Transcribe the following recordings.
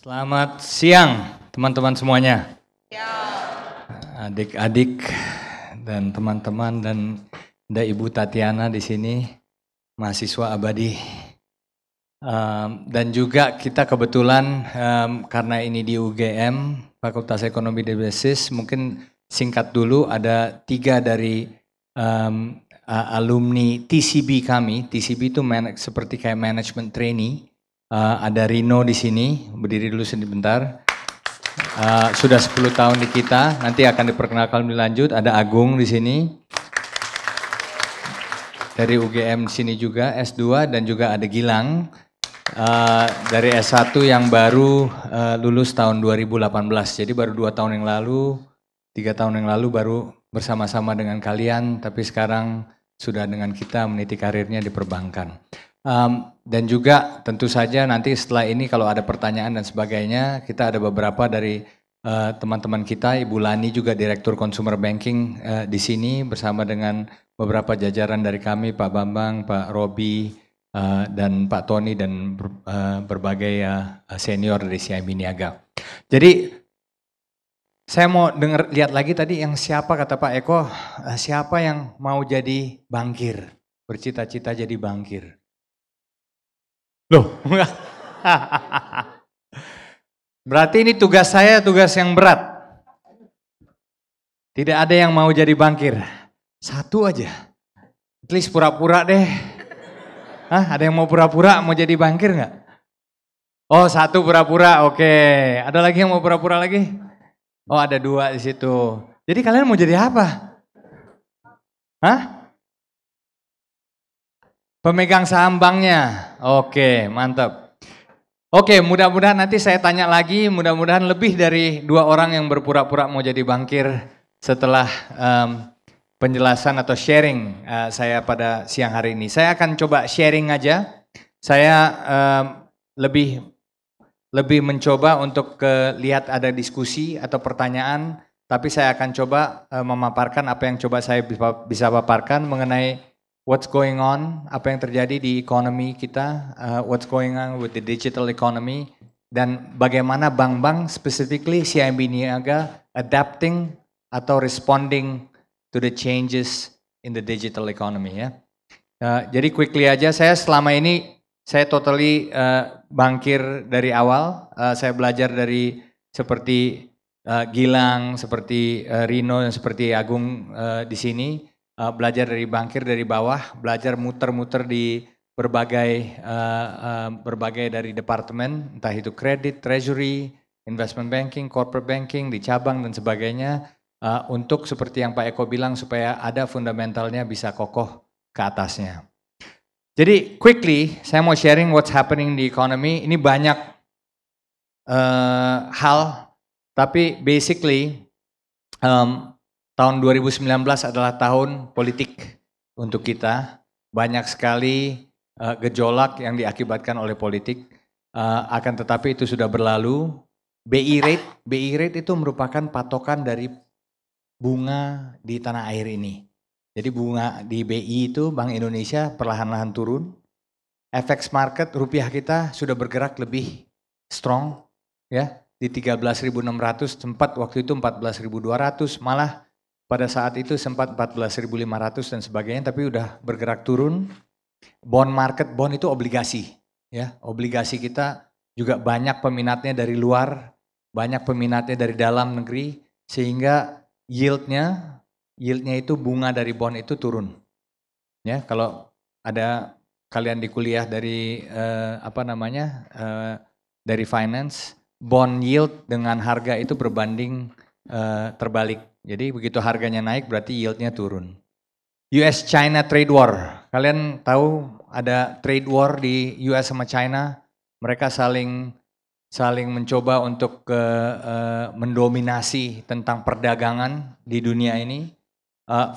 Selamat siang teman-teman semuanya. Adik-adik dan teman-teman dan ada Ibu Tatiana di sini, mahasiswa abadi. Dan juga kita kebetulan karena ini di UGM, Fakultas Ekonomi dan Bisnis, mungkin singkat dulu ada 3 dari alumni TCB kami. TCB itu seperti kayak management trainee. Ada Rino di sini, berdiri dulu sebentar. Sudah 10 tahun di kita, nanti akan diperkenalkan lebih lanjut. Ada Agung di sini. Dari UGM sini juga S2 dan juga ada Gilang dari S1 yang baru lulus tahun 2018. Jadi baru 2 tahun yang lalu, 3 tahun yang lalu baru bersama-sama dengan kalian, tapi sekarang sudah dengan kita meniti karirnya di perbankan. Dan juga tentu saja nanti setelah ini kalau ada pertanyaan dan sebagainya, kita ada beberapa dari teman-teman kita, Ibu Lani juga Direktur Consumer Banking di sini bersama dengan beberapa jajaran dari kami, Pak Bambang, Pak Robi, dan Pak Tony dan berbagai senior dari CIMB Niaga. Jadi saya mau lihat lagi tadi yang siapa kata Pak Eko, siapa yang mau jadi bankir, bercita-cita jadi bankir. Loh, berarti ini tugas saya, tugas yang berat. Tidak ada yang mau jadi bankir. Satu aja. At least pura-pura deh. Ada yang mau pura-pura mau jadi bankir nggak? Oh, satu pura-pura, oke. Ada lagi yang mau pura-pura lagi? Oh, ada 2 di situ. Jadi kalian mau jadi apa? Pemegang saham banknya. Oke, mantap. Oke, mudah-mudahan nanti saya tanya lagi, mudah-mudahan lebih dari 2 orang yang berpura-pura mau jadi bankir setelah penjelasan atau sharing saya pada siang hari ini. Saya akan coba sharing aja. Saya lebih mencoba untuk lihat ada diskusi atau pertanyaan, tapi saya akan coba memaparkan apa yang coba saya bisa paparkan mengenai what's going on, apa yang terjadi di ekonomi kita, what's going on with the digital economy, dan bagaimana bank-bank, specifically CIMB Niaga, adapting atau responding to the changes in the digital economy ya. Jadi quickly aja, saya selama ini, saya totally bankir dari awal, saya belajar dari seperti Gilang, seperti Rino, dan seperti Agung di sini. Belajar dari bankir dari bawah, belajar muter-muter di berbagai dari departemen, entah itu kredit, treasury, investment banking, corporate banking, di cabang dan sebagainya, untuk seperti yang Pak Eko bilang supaya ada fundamentalnya bisa kokoh ke atasnya. Jadi quickly, saya mau sharing what's happening di economy. Ini banyak hal, tapi basically tahun 2019 adalah tahun politik untuk kita. Banyak sekali gejolak yang diakibatkan oleh politik. Akan tetapi itu sudah berlalu. BI rate itu merupakan patokan dari bunga di tanah air ini. Jadi bunga di BI itu Bank Indonesia perlahan-lahan turun. FX market rupiah kita sudah bergerak lebih strong ya. Di 13.600 sempat waktu itu 14.200, malah pada saat itu sempat 14.500 dan sebagainya, tapi udah bergerak turun. Bond market, bond itu obligasi, ya. Obligasi kita juga banyak peminatnya dari luar, banyak peminatnya dari dalam negeri, sehingga yieldnya itu bunga dari bond itu turun. Ya, kalau ada kalian di kuliah dari dari finance, bond yield dengan harga itu berbanding terbalik. Jadi begitu harganya naik berarti yieldnya turun. US-China trade war. Kalian tahu ada trade war di US sama China. Mereka saling mencoba untuk mendominasi tentang perdagangan di dunia ini.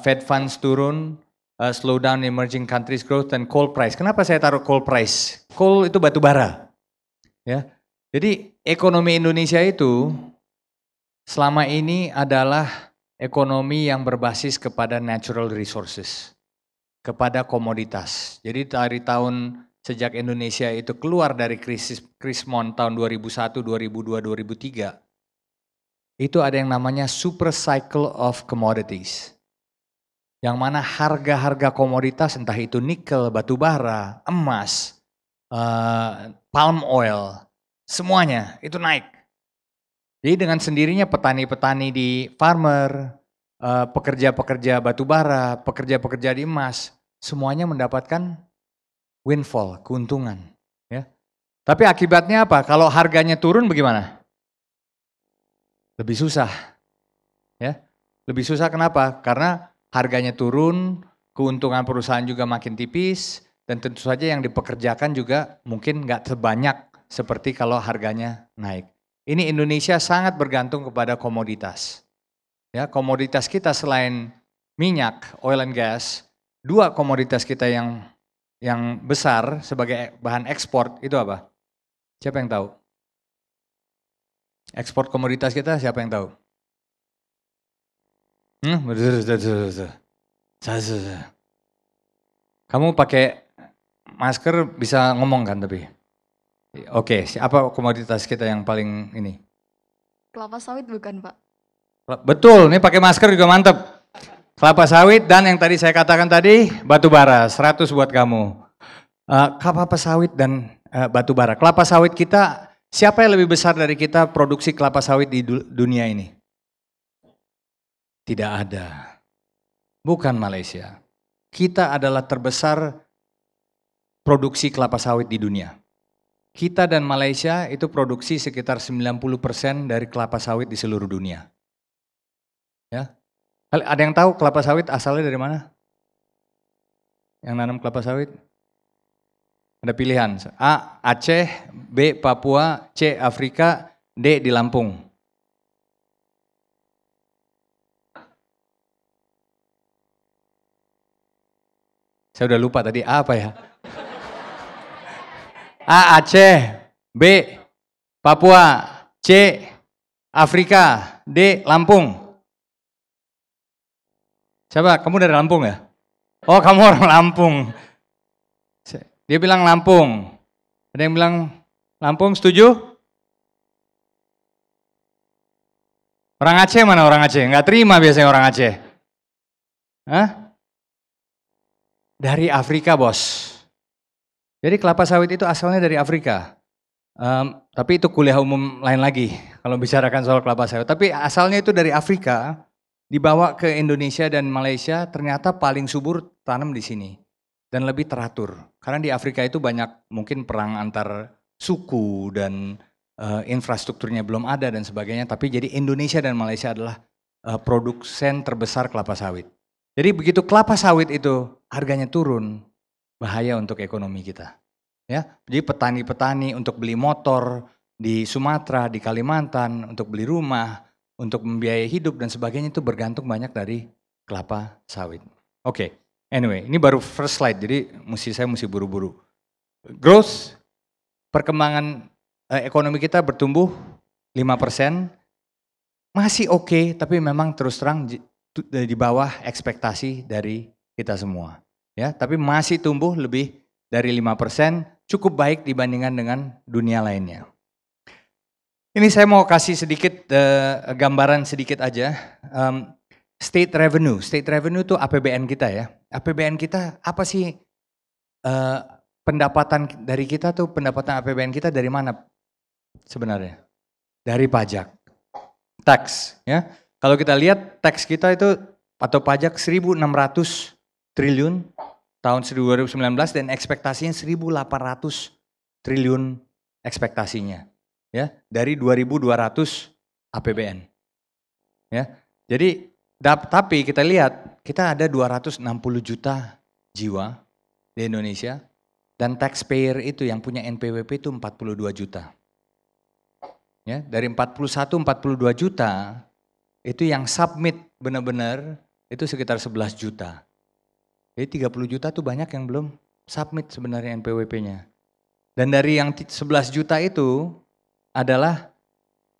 Fed funds turun, slow down emerging countries growth, dan coal price. Kenapa saya taruh coal price? Coal itu batu bara. Ya. Jadi ekonomi Indonesia itu selama ini adalah ekonomi yang berbasis kepada natural resources, kepada komoditas. Jadi dari tahun sejak Indonesia itu keluar dari krisis Krismon tahun 2001, 2002, 2003, itu ada yang namanya super cycle of commodities. Yang mana harga-harga komoditas, entah itu nikel, batu bara, emas, palm oil, semuanya itu naik. Jadi dengan sendirinya petani-petani di farmer, pekerja-pekerja batu bara, pekerja-pekerja di emas, semuanya mendapatkan windfall, keuntungan. Ya. Tapi akibatnya apa? Kalau harganya turun bagaimana? Lebih susah. Ya. Lebih susah kenapa? Karena harganya turun, keuntungan perusahaan juga makin tipis, dan tentu saja yang dipekerjakan juga mungkin nggak sebanyak seperti kalau harganya naik. Ini Indonesia sangat bergantung kepada komoditas. Ya, komoditas kita selain minyak, oil and gas, dua komoditas kita yang besar sebagai bahan ekspor itu apa? Siapa yang tahu? Ekspor komoditas kita siapa yang tahu? Kamu pakai masker bisa ngomong kan tapi? Oke, apa komoditas kita yang paling ini? Kelapa sawit bukan, Pak? Betul, ini pakai masker juga mantep. Kelapa sawit dan yang tadi saya katakan tadi batu bara, 100 buat kamu. Kelapa sawit dan batu bara. Kelapa sawit kita, siapa yang lebih besar dari kita produksi kelapa sawit di dunia ini? Tidak ada. Bukan Malaysia. Kita adalah terbesar produksi kelapa sawit di dunia. Kita dan Malaysia itu produksi sekitar 90% dari kelapa sawit di seluruh dunia. Ya. Ada yang tahu kelapa sawit asalnya dari mana? Yang nanam kelapa sawit? Ada pilihan. A. Aceh, B. Papua, C. Afrika, D. di Lampung. Saya udah lupa tadi A apa ya? A. Aceh, B. Papua, C. Afrika, D. Lampung. Siapa? Kamu dari Lampung ya? Oh, kamu orang Lampung. Dia bilang Lampung. Ada yang bilang Lampung, setuju? Orang Aceh mana orang Aceh? Nggak terima biasanya orang Aceh. Hah? Dari Afrika, bos. Jadi kelapa sawit itu asalnya dari Afrika. Tapi itu kuliah umum lain lagi kalau bicarakan soal kelapa sawit. Tapi asalnya itu dari Afrika, dibawa ke Indonesia dan Malaysia, ternyata paling subur tanam di sini. Dan lebih teratur. Karena di Afrika itu banyak mungkin perang antar suku dan infrastrukturnya belum ada dan sebagainya. Tapi jadi Indonesia dan Malaysia adalah produsen terbesar kelapa sawit. Jadi begitu kelapa sawit itu harganya turun, bahaya untuk ekonomi kita. Ya, jadi petani-petani untuk beli motor di Sumatera, di Kalimantan, untuk beli rumah, untuk membiayai hidup dan sebagainya itu bergantung banyak dari kelapa sawit. Oke, anyway, ini baru first slide, jadi saya mesti buru-buru. Growth, perkembangan ekonomi kita bertumbuh 5%, masih oke, tapi memang terus terang di bawah ekspektasi dari kita semua. Ya, tapi masih tumbuh lebih dari 5%, cukup baik dibandingkan dengan dunia lainnya. Ini saya mau kasih sedikit gambaran sedikit aja. State revenue itu APBN kita ya. APBN kita apa sih pendapatan dari kita tuh, pendapatan APBN kita dari mana sebenarnya? Dari pajak, tax ya. Kalau kita lihat tax kita itu atau pajak 1.600 triliun tahun 2019 dan ekspektasinya 1.800 triliun ekspektasinya. Ya, dari 2.200 APBN. Ya. Jadi tapi kita lihat kita ada 260 juta jiwa di Indonesia dan taxpayer itu yang punya NPWP itu 42 juta. Ya, dari 41-42 juta itu yang submit benar-benar itu sekitar 11 juta. Jadi 30 juta tuh banyak yang belum submit sebenarnya NPWP-nya. Dan dari yang 11 juta itu adalah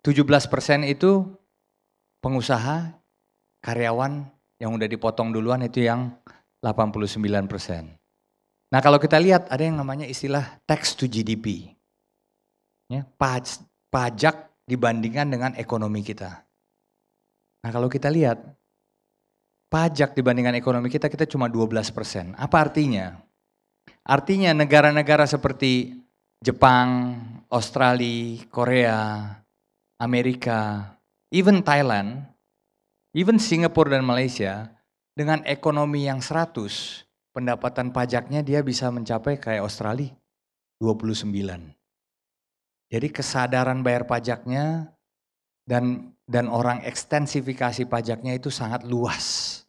17% itu pengusaha, karyawan yang udah dipotong duluan itu yang 89%. Nah kalau kita lihat ada yang namanya istilah tax to GDP. Ya, pajak dibandingkan dengan ekonomi kita. Nah kalau kita lihat, pajak dibandingkan ekonomi kita cuma 12%. Apa artinya? Artinya negara-negara seperti Jepang, Australia, Korea, Amerika, even Thailand, even Singapura dan Malaysia, dengan ekonomi yang 100, pendapatan pajaknya dia bisa mencapai kayak Australia, 29. Jadi kesadaran bayar pajaknya dan orang ekstensifikasi pajaknya itu sangat luas.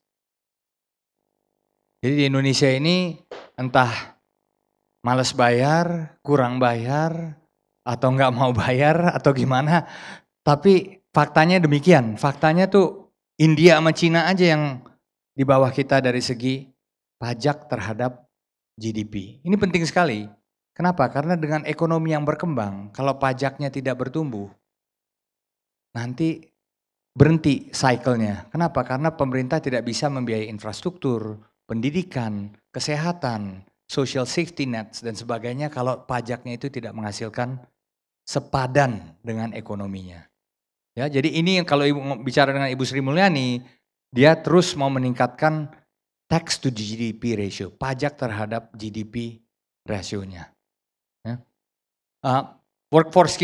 Jadi di Indonesia ini entah males bayar, kurang bayar, atau nggak mau bayar atau gimana. Tapi faktanya demikian, faktanya tuh India sama Cina aja yang di bawah kita dari segi pajak terhadap GDP. Ini penting sekali. Kenapa? Karena dengan ekonomi yang berkembang, kalau pajaknya tidak bertumbuh, nanti berhenti cycle-nya. Kenapa? Karena pemerintah tidak bisa membiayai infrastruktur, pendidikan, kesehatan, social safety nets dan sebagainya kalau pajaknya itu tidak menghasilkan sepadan dengan ekonominya. Ya, jadi ini kalau Ibu bicara dengan Ibu Sri Mulyani, dia terus mau meningkatkan tax to GDP ratio, pajak terhadap GDP rasionya. Ya. Workforce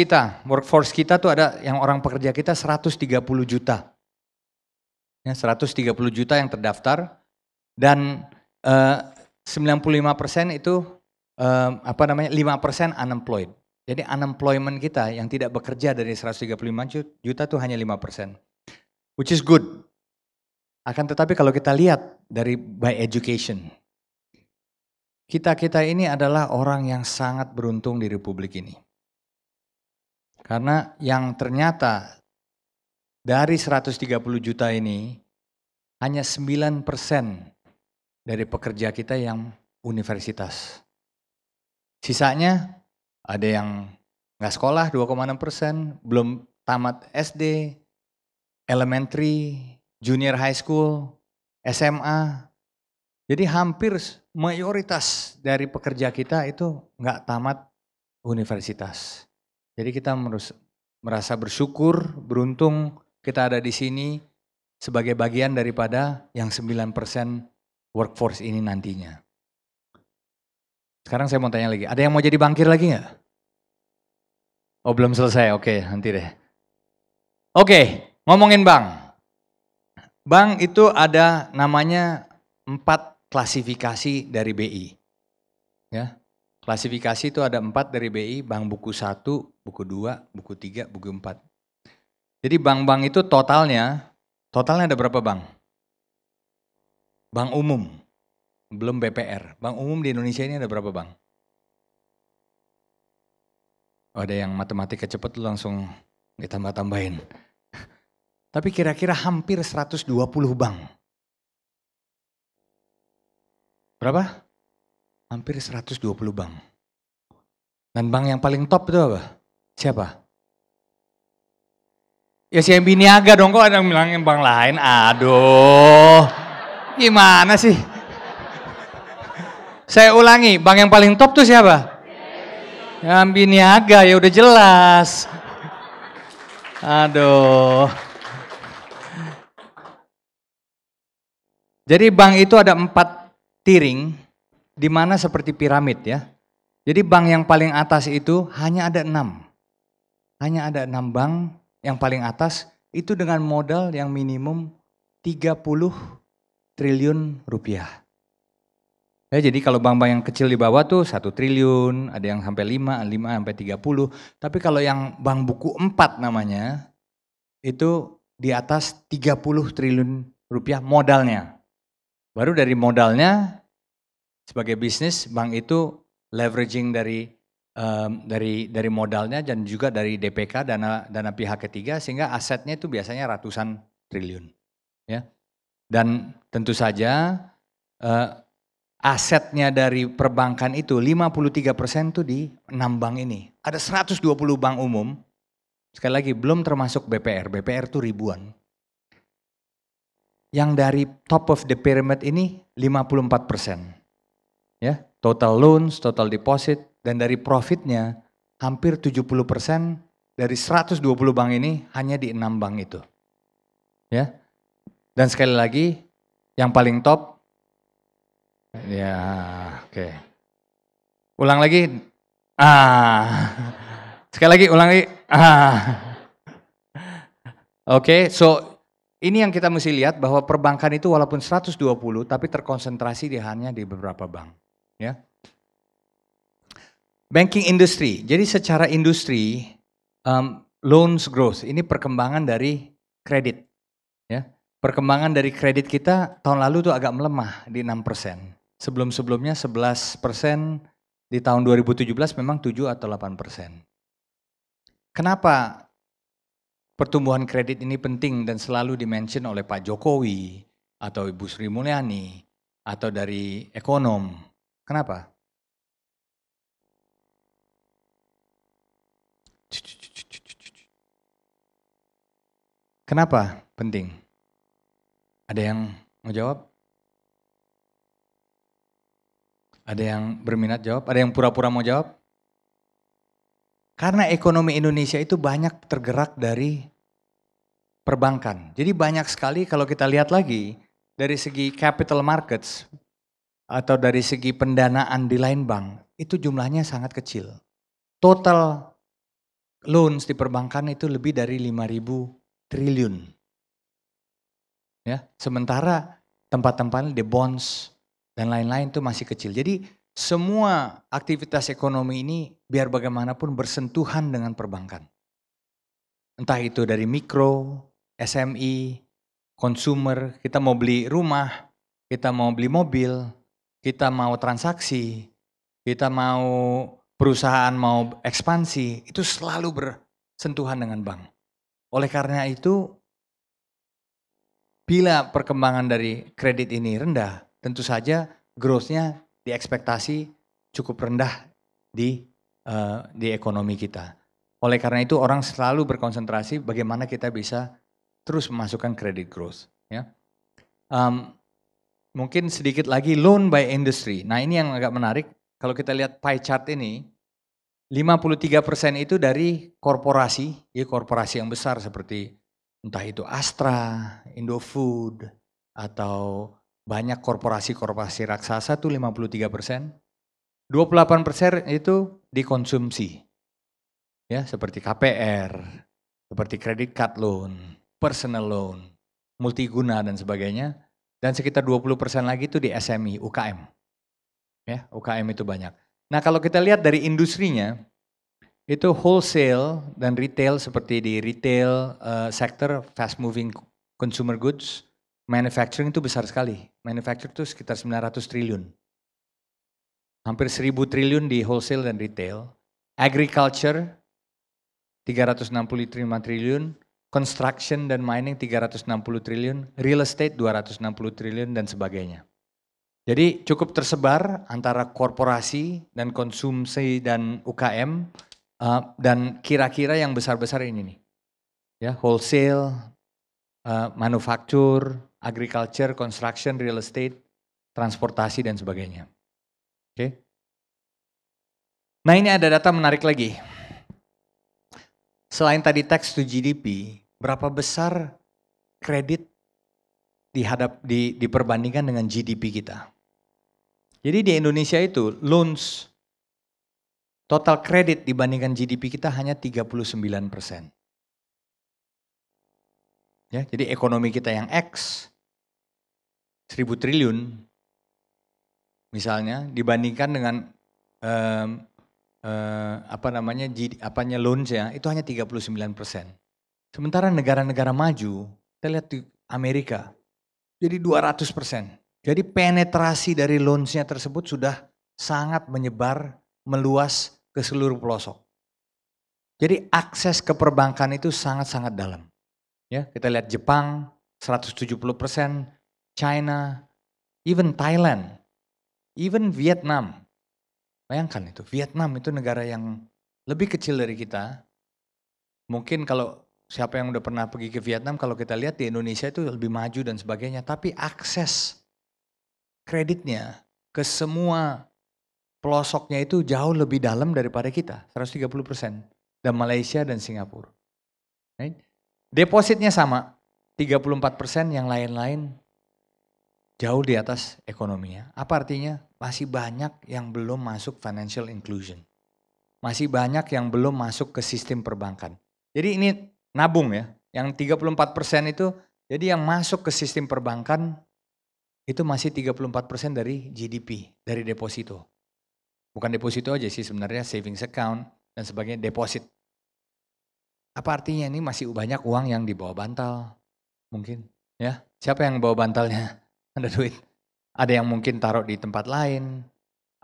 kita tuh ada yang orang pekerja kita 130 juta. Ya, 130 juta yang terdaftar dan 95% itu 5% unemployed. Jadi unemployment kita yang tidak bekerja dari 135 juta tuh hanya 5%. Which is good. Akan tetapi kalau kita lihat dari by education, kita ini adalah orang yang sangat beruntung di Republik ini. Karena yang ternyata dari 130 juta ini hanya 9% dari pekerja kita yang universitas. Sisanya ada yang nggak sekolah 2,6%, belum tamat SD, elementary, junior high school, SMA. Jadi hampir mayoritas dari pekerja kita itu nggak tamat universitas. Jadi kita merasa bersyukur, beruntung kita ada di sini sebagai bagian daripada yang 9% workforce ini nantinya. Sekarang saya mau tanya lagi, ada yang mau jadi bankir lagi nggak? Oh belum selesai, oke nanti deh. Oke, ngomongin bank. Bank itu ada namanya 4 klasifikasi dari BI. Ya, klasifikasi itu ada 4 dari BI, bank buku 1, buku 2, buku 3, buku 4. Jadi bank-bank itu totalnya ada berapa bank? Bank umum, belum BPR. Bank umum di Indonesia ini ada berapa bank? Oh, ada yang matematika cepet langsung ditambah-tambahin. Tapi kira-kira hampir 120 bank. Berapa? Hampir 120 bank. Dan bank yang paling top itu apa? Siapa? Ya CIMB Niaga dong, kok ada yang bilang yang bank lain? Aduh, gimana sih? Saya ulangi, bank yang paling top tuh siapa? CIMB Niaga, ya udah jelas. Aduh. Jadi bank itu ada 4 tiering, di mana seperti piramid ya. Jadi bank yang paling atas itu hanya ada 6. Hanya ada 6 bank yang paling atas itu dengan modal yang minimum 30 triliun rupiah. Ya, jadi kalau bank-bank yang kecil di bawah tuh 1 triliun, ada yang sampai 5 sampai 30. Tapi kalau yang bank buku 4 namanya, itu di atas 30 triliun rupiah modalnya. Baru dari modalnya, sebagai bisnis, bank itu leveraging dari modalnya dan juga dari DPK, dana pihak ketiga, sehingga asetnya itu biasanya ratusan triliun. Ya. Dan tentu saja asetnya dari perbankan itu 53% itu di 6 bank ini. Ada 120 bank umum, sekali lagi belum termasuk BPR, BPR itu ribuan. Yang dari top of the pyramid ini 54%. Ya, total loans, total deposit, dan dari profitnya hampir 70% dari 120 bank ini hanya di 6 bank itu. Ya. Dan sekali lagi, yang paling top, ya oke. Ulang lagi, sekali lagi ulang lagi, Oke, so ini yang kita mesti lihat bahwa perbankan itu walaupun 120 tapi terkonsentrasi hanya di beberapa bank. Ya. Banking industry, jadi secara industri loans growth ini perkembangan dari kredit. Ya. Perkembangan dari kredit kita tahun lalu tuh agak melemah di 6%. Sebelum-sebelumnya 11%, di tahun 2017 memang 7 atau 8%. Kenapa pertumbuhan kredit ini penting dan selalu dimention oleh Pak Jokowi atau Ibu Sri Mulyani atau dari ekonom? Kenapa? Kenapa penting? Ada yang mau jawab? Ada yang berminat jawab? Ada yang pura-pura mau jawab? Karena ekonomi Indonesia itu banyak tergerak dari perbankan. Jadi banyak sekali kalau kita lihat lagi dari segi capital markets atau dari segi pendanaan di lain bank, itu jumlahnya sangat kecil. Total loans di perbankan itu lebih dari 5.000 triliun. Ya, sementara tempat-tempat di bonds dan lain-lain itu masih kecil. Jadi semua aktivitas ekonomi ini biar bagaimanapun bersentuhan dengan perbankan. Entah itu dari mikro, SMI, consumer, kita mau beli rumah, kita mau beli mobil, kita mau transaksi, kita mau perusahaan mau ekspansi, itu selalu bersentuhan dengan bank. Oleh karena itu, bila perkembangan dari kredit ini rendah, tentu saja growth-nya diekspektasi cukup rendah di ekonomi kita. Oleh karena itu orang selalu berkonsentrasi bagaimana kita bisa terus memasukkan credit growth. Ya. Mungkin sedikit lagi loan by industry. Nah ini yang agak menarik, kalau kita lihat pie chart ini, 53% itu dari korporasi, ya korporasi yang besar seperti entah itu Astra, Indofood, atau banyak korporasi-korporasi raksasa itu 53%. 28% itu dikonsumsi. Ya, seperti KPR, seperti credit card loan, personal loan, multiguna dan sebagainya. Dan sekitar 20% lagi itu di SMI, UKM. Ya, UKM itu banyak. Nah, kalau kita lihat dari industrinya, itu wholesale dan retail seperti di retail sector, fast moving consumer goods, manufacturing itu besar sekali. Manufacturing itu sekitar 900 triliun. Hampir 1.000 triliun di wholesale dan retail. Agriculture 365 triliun, construction dan mining 360 triliun, real estate 260 triliun dan sebagainya. Jadi cukup tersebar antara korporasi dan konsumsi dan UKM. Dan kira-kira yang besar-besar ini nih, ya wholesale, manufaktur, agriculture, construction, real estate, transportasi dan sebagainya. Oke. Nah ini ada data menarik lagi. Selain tadi tax to GDP, berapa besar kredit diperbandingkan dengan GDP kita? Jadi di Indonesia itu loans total kredit dibandingkan GDP kita hanya 39%. Ya, jadi ekonomi kita yang X, 1.000 triliun misalnya dibandingkan dengan loans ya, itu hanya 39%. Sementara negara-negara maju, kita lihat di Amerika, jadi 200%. Jadi penetrasi dari loans-nya tersebut sudah sangat menyebar, meluas ke seluruh pelosok. Jadi akses ke perbankan itu sangat-sangat dalam. Ya, kita lihat Jepang 170%, China, even Thailand, even Vietnam. Bayangkan itu, Vietnam itu negara yang lebih kecil dari kita. Mungkin kalau siapa yang udah pernah pergi ke Vietnam, kalau kita lihat di Indonesia itu lebih maju dan sebagainya. Tapi akses kreditnya ke semua pelosoknya itu jauh lebih dalam daripada kita, 130%. Dan Malaysia dan Singapura. Right? Depositnya sama, 34%, yang lain-lain jauh di atas ekonominya. Apa artinya? Masih banyak yang belum masuk financial inclusion. Masih banyak yang belum masuk ke sistem perbankan. Jadi ini nabung ya, yang 34% itu, jadi yang masuk ke sistem perbankan itu masih 34% dari GDP, dari deposito. Bukan deposito aja sih sebenarnya, savings account dan sebagainya, deposit. Apa artinya? Ini masih banyak uang yang dibawa bantal, mungkin ya. Siapa yang bawa bantalnya? Ada duit. Ada yang mungkin taruh di tempat lain,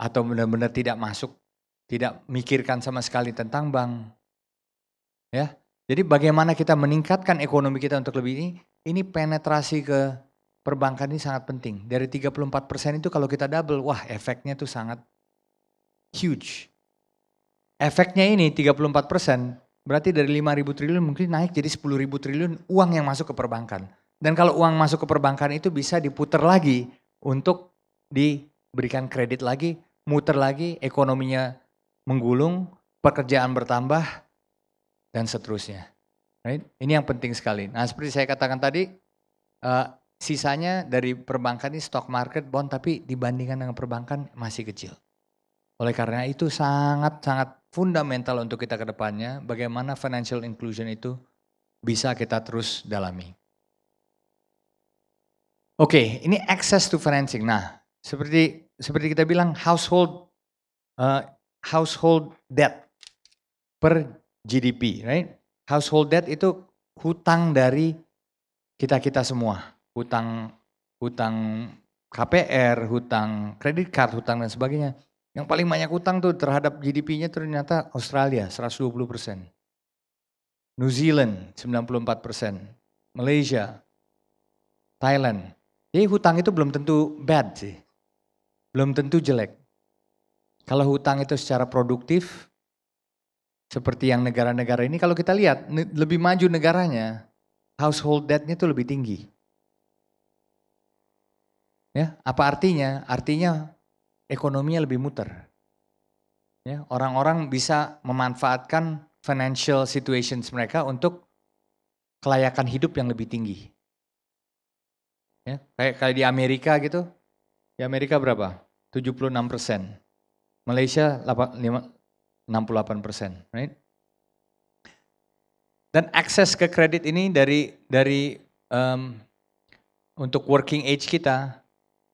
atau benar-benar tidak masuk, tidak mikirkan sama sekali tentang bank. Ya, jadi bagaimana kita meningkatkan ekonomi kita untuk lebih ini penetrasi ke perbankan ini sangat penting. Dari 34% itu kalau kita double, wah efeknya tuh sangat huge. Efeknya ini 34%, berarti dari 5.000 triliun mungkin naik jadi 10.000 triliun uang yang masuk ke perbankan. Dan kalau uang masuk ke perbankan itu bisa diputar lagi untuk diberikan kredit lagi, muter lagi, ekonominya menggulung, pekerjaan bertambah, dan seterusnya. Right? Ini yang penting sekali. Nah seperti saya katakan tadi, sisanya dari perbankan ini stock market, bond, tapi dibandingkan dengan perbankan masih kecil. Oleh karena itu sangat-sangat fundamental untuk kita ke depannya, bagaimana financial inclusion itu bisa kita terus dalami. Oke, ini access to financing. Nah, seperti kita bilang household debt per GDP, right? Household debt itu hutang dari kita semua, hutang KPR, hutang kredit card, hutang dan sebagainya. Yang paling banyak hutang tuh terhadap GDP-nya ternyata Australia 120%. New Zealand 94%. Malaysia, Thailand. Jadi hutang itu belum tentu bad sih. Belum tentu jelek. Kalau hutang itu secara produktif, seperti yang negara-negara ini, kalau kita lihat lebih maju negaranya, household debt-nya itu lebih tinggi. Ya, apa artinya? Artinya ekonominya lebih muter. Ya, orang-orang bisa memanfaatkan financial situations mereka untuk kelayakan hidup yang lebih tinggi. Ya, kayak di Amerika gitu. Di Amerika berapa? 76%. Malaysia 68%, right? Dan akses ke kredit ini dari untuk working age kita,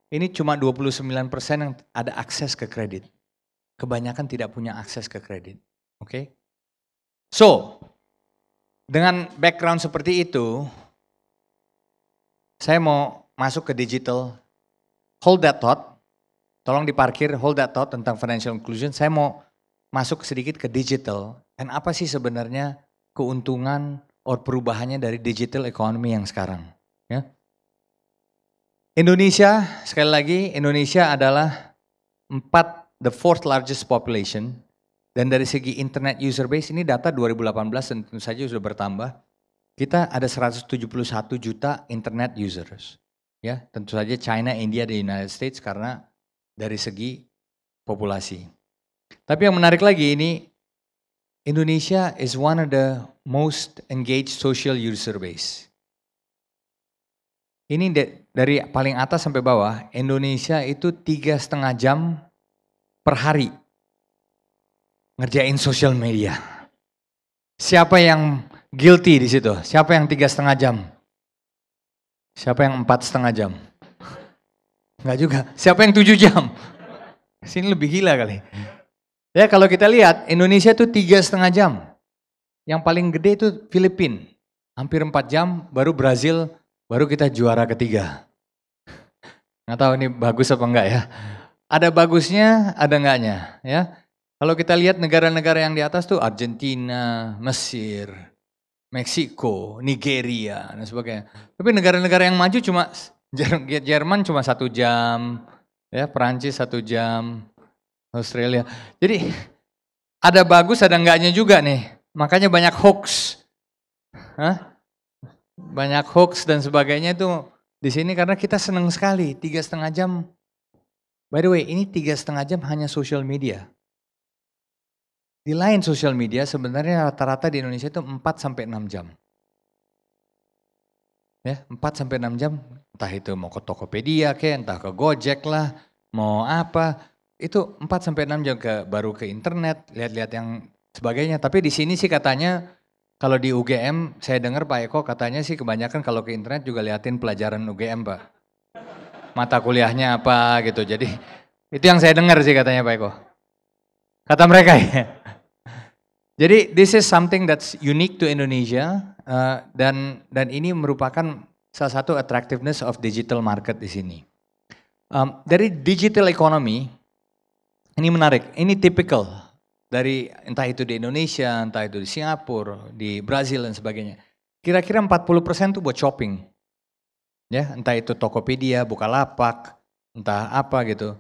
ini cuma 29% yang ada akses ke kredit. Kebanyakan tidak punya akses ke kredit. Oke? So, dengan background seperti itu, saya mau masuk ke digital. Hold that thought. Tolong diparkir, hold that thought tentang financial inclusion. Saya mau masuk sedikit ke digital. Dan apa sih sebenarnya keuntungan atau perubahannya dari digital economy yang sekarang? Ya. Indonesia, sekali lagi, Indonesia adalah the fourth largest population. Dan dari segi internet user base, ini data 2018 dan tentu saja sudah bertambah. Kita ada 171 juta internet users. Ya, tentu saja China, India, dan United States karena dari segi populasi. Tapi yang menarik lagi ini, Indonesia is one of the most engaged social user base. Ini dari paling atas sampai bawah, Indonesia itu 3,5 jam per hari ngerjain social media. Siapa yang guilty di situ? Siapa yang 3,5 jam? Siapa yang 4,5 jam? Enggak juga. Siapa yang 7 jam? Sini lebih gila kali. Ya kalau kita lihat Indonesia itu 3,5 jam. Yang paling gede itu Filipina. Hampir 4 jam, baru Brazil, baru kita juara ketiga. Nggak tahu ini bagus apa enggak ya. Ada bagusnya, ada enggaknya. Ya. Kalau kita lihat negara-negara yang di atas tuh Argentina, Mesir, Meksiko, Nigeria, dan sebagainya. Tapi negara-negara yang maju cuma, Jerman cuma 1 jam, ya Perancis 1 jam, Australia. Jadi ada bagus, ada enggaknya juga nih. Makanya banyak hoax. Banyak hoax dan sebagainya itu di sini karena kita senang sekali 3,5 jam By the way, ini 3,5 jam hanya social media. Di lain social media sebenarnya rata-rata di Indonesia itu 4 sampai 6 jam. Ya, 4 sampai 6 jam, entah itu mau ke Tokopedia entah ke Gojek lah, mau apa, itu 4 sampai 6 jam baru ke internet, lihat-lihat yang sebagainya. Tapi di sini sih katanya kalau di UGM saya dengar Pak Eko katanya sih kebanyakan kalau ke internet juga liatin pelajaran UGM, Pak. Mata kuliahnya apa gitu. Jadi itu yang saya dengar sih katanya Pak Eko. Kata mereka ya. Jadi this is something that's unique to Indonesia dan ini merupakan salah satu attractiveness of digital market di sini. Dari digital economy ini menarik, ini typical dari entah itu di Indonesia, entah itu di Singapura, di Brazil dan sebagainya. Kira-kira 40% tuh buat shopping. Ya, entah itu Tokopedia, Bukalapak, entah apa gitu.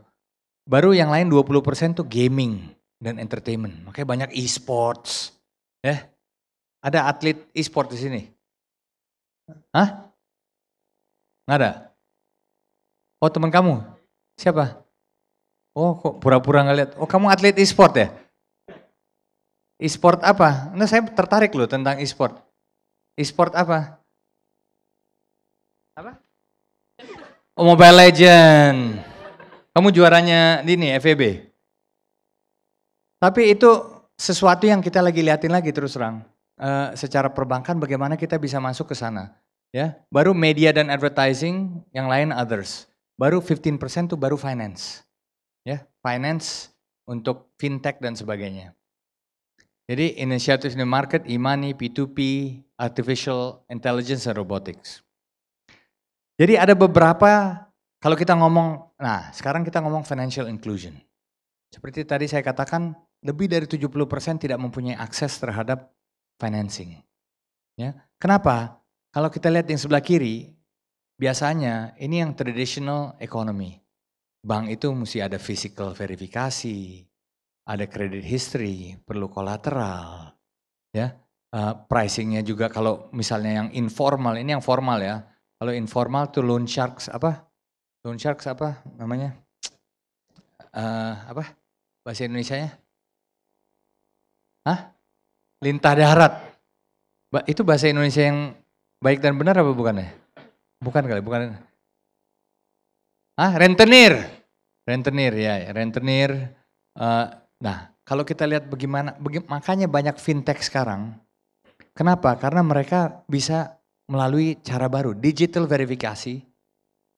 Baru yang lain 20% tuh gaming dan entertainment. Makanya banyak e-sports. Ya. Ada atlet e-sport di sini? Hah? Nggak ada? Oh, teman kamu? Siapa? Oh, kok pura-pura nggak lihat? Oh, kamu atlet e-sport ya? E-sport apa? Nah, saya tertarik loh tentang e-sport. E-sport apa? Apa? Oh, Mobile Legend. Kamu juaranya di ini FEB. Tapi itu sesuatu yang kita lagi liatin lagi terus terang. Secara perbankan bagaimana kita bisa masuk ke sana. Ya, baru media dan advertising, yang lain others. Baru 15% tuh baru finance. Ya, finance untuk fintech dan sebagainya. Jadi initiative in the market, e-money, P2P, artificial intelligence and robotics. Jadi ada beberapa, kalau kita ngomong, nah sekarang kita ngomong financial inclusion. Seperti tadi saya katakan, lebih dari 70% tidak mempunyai akses terhadap financing. Ya, kenapa? Kalau kita lihat yang sebelah kiri, biasanya ini yang traditional economy. Bank itu mesti ada physical verifikasi, ada credit history, perlu kolateral, ya. Pricingnya juga kalau misalnya yang informal, ini yang formal ya. Kalau informal tuh loan sharks apa? Loan sharks apa namanya? Apa bahasa Indonesianya? Hah? Lintah darat. Itu bahasa Indonesia yang baik dan benar apa bukan ya? Bukan kali, bukan. Rentenir. Rentenir ya, rentenir. Nah, kalau kita lihat makanya banyak fintech sekarang. Kenapa? Karena mereka bisa melalui cara baru, digital verifikasi.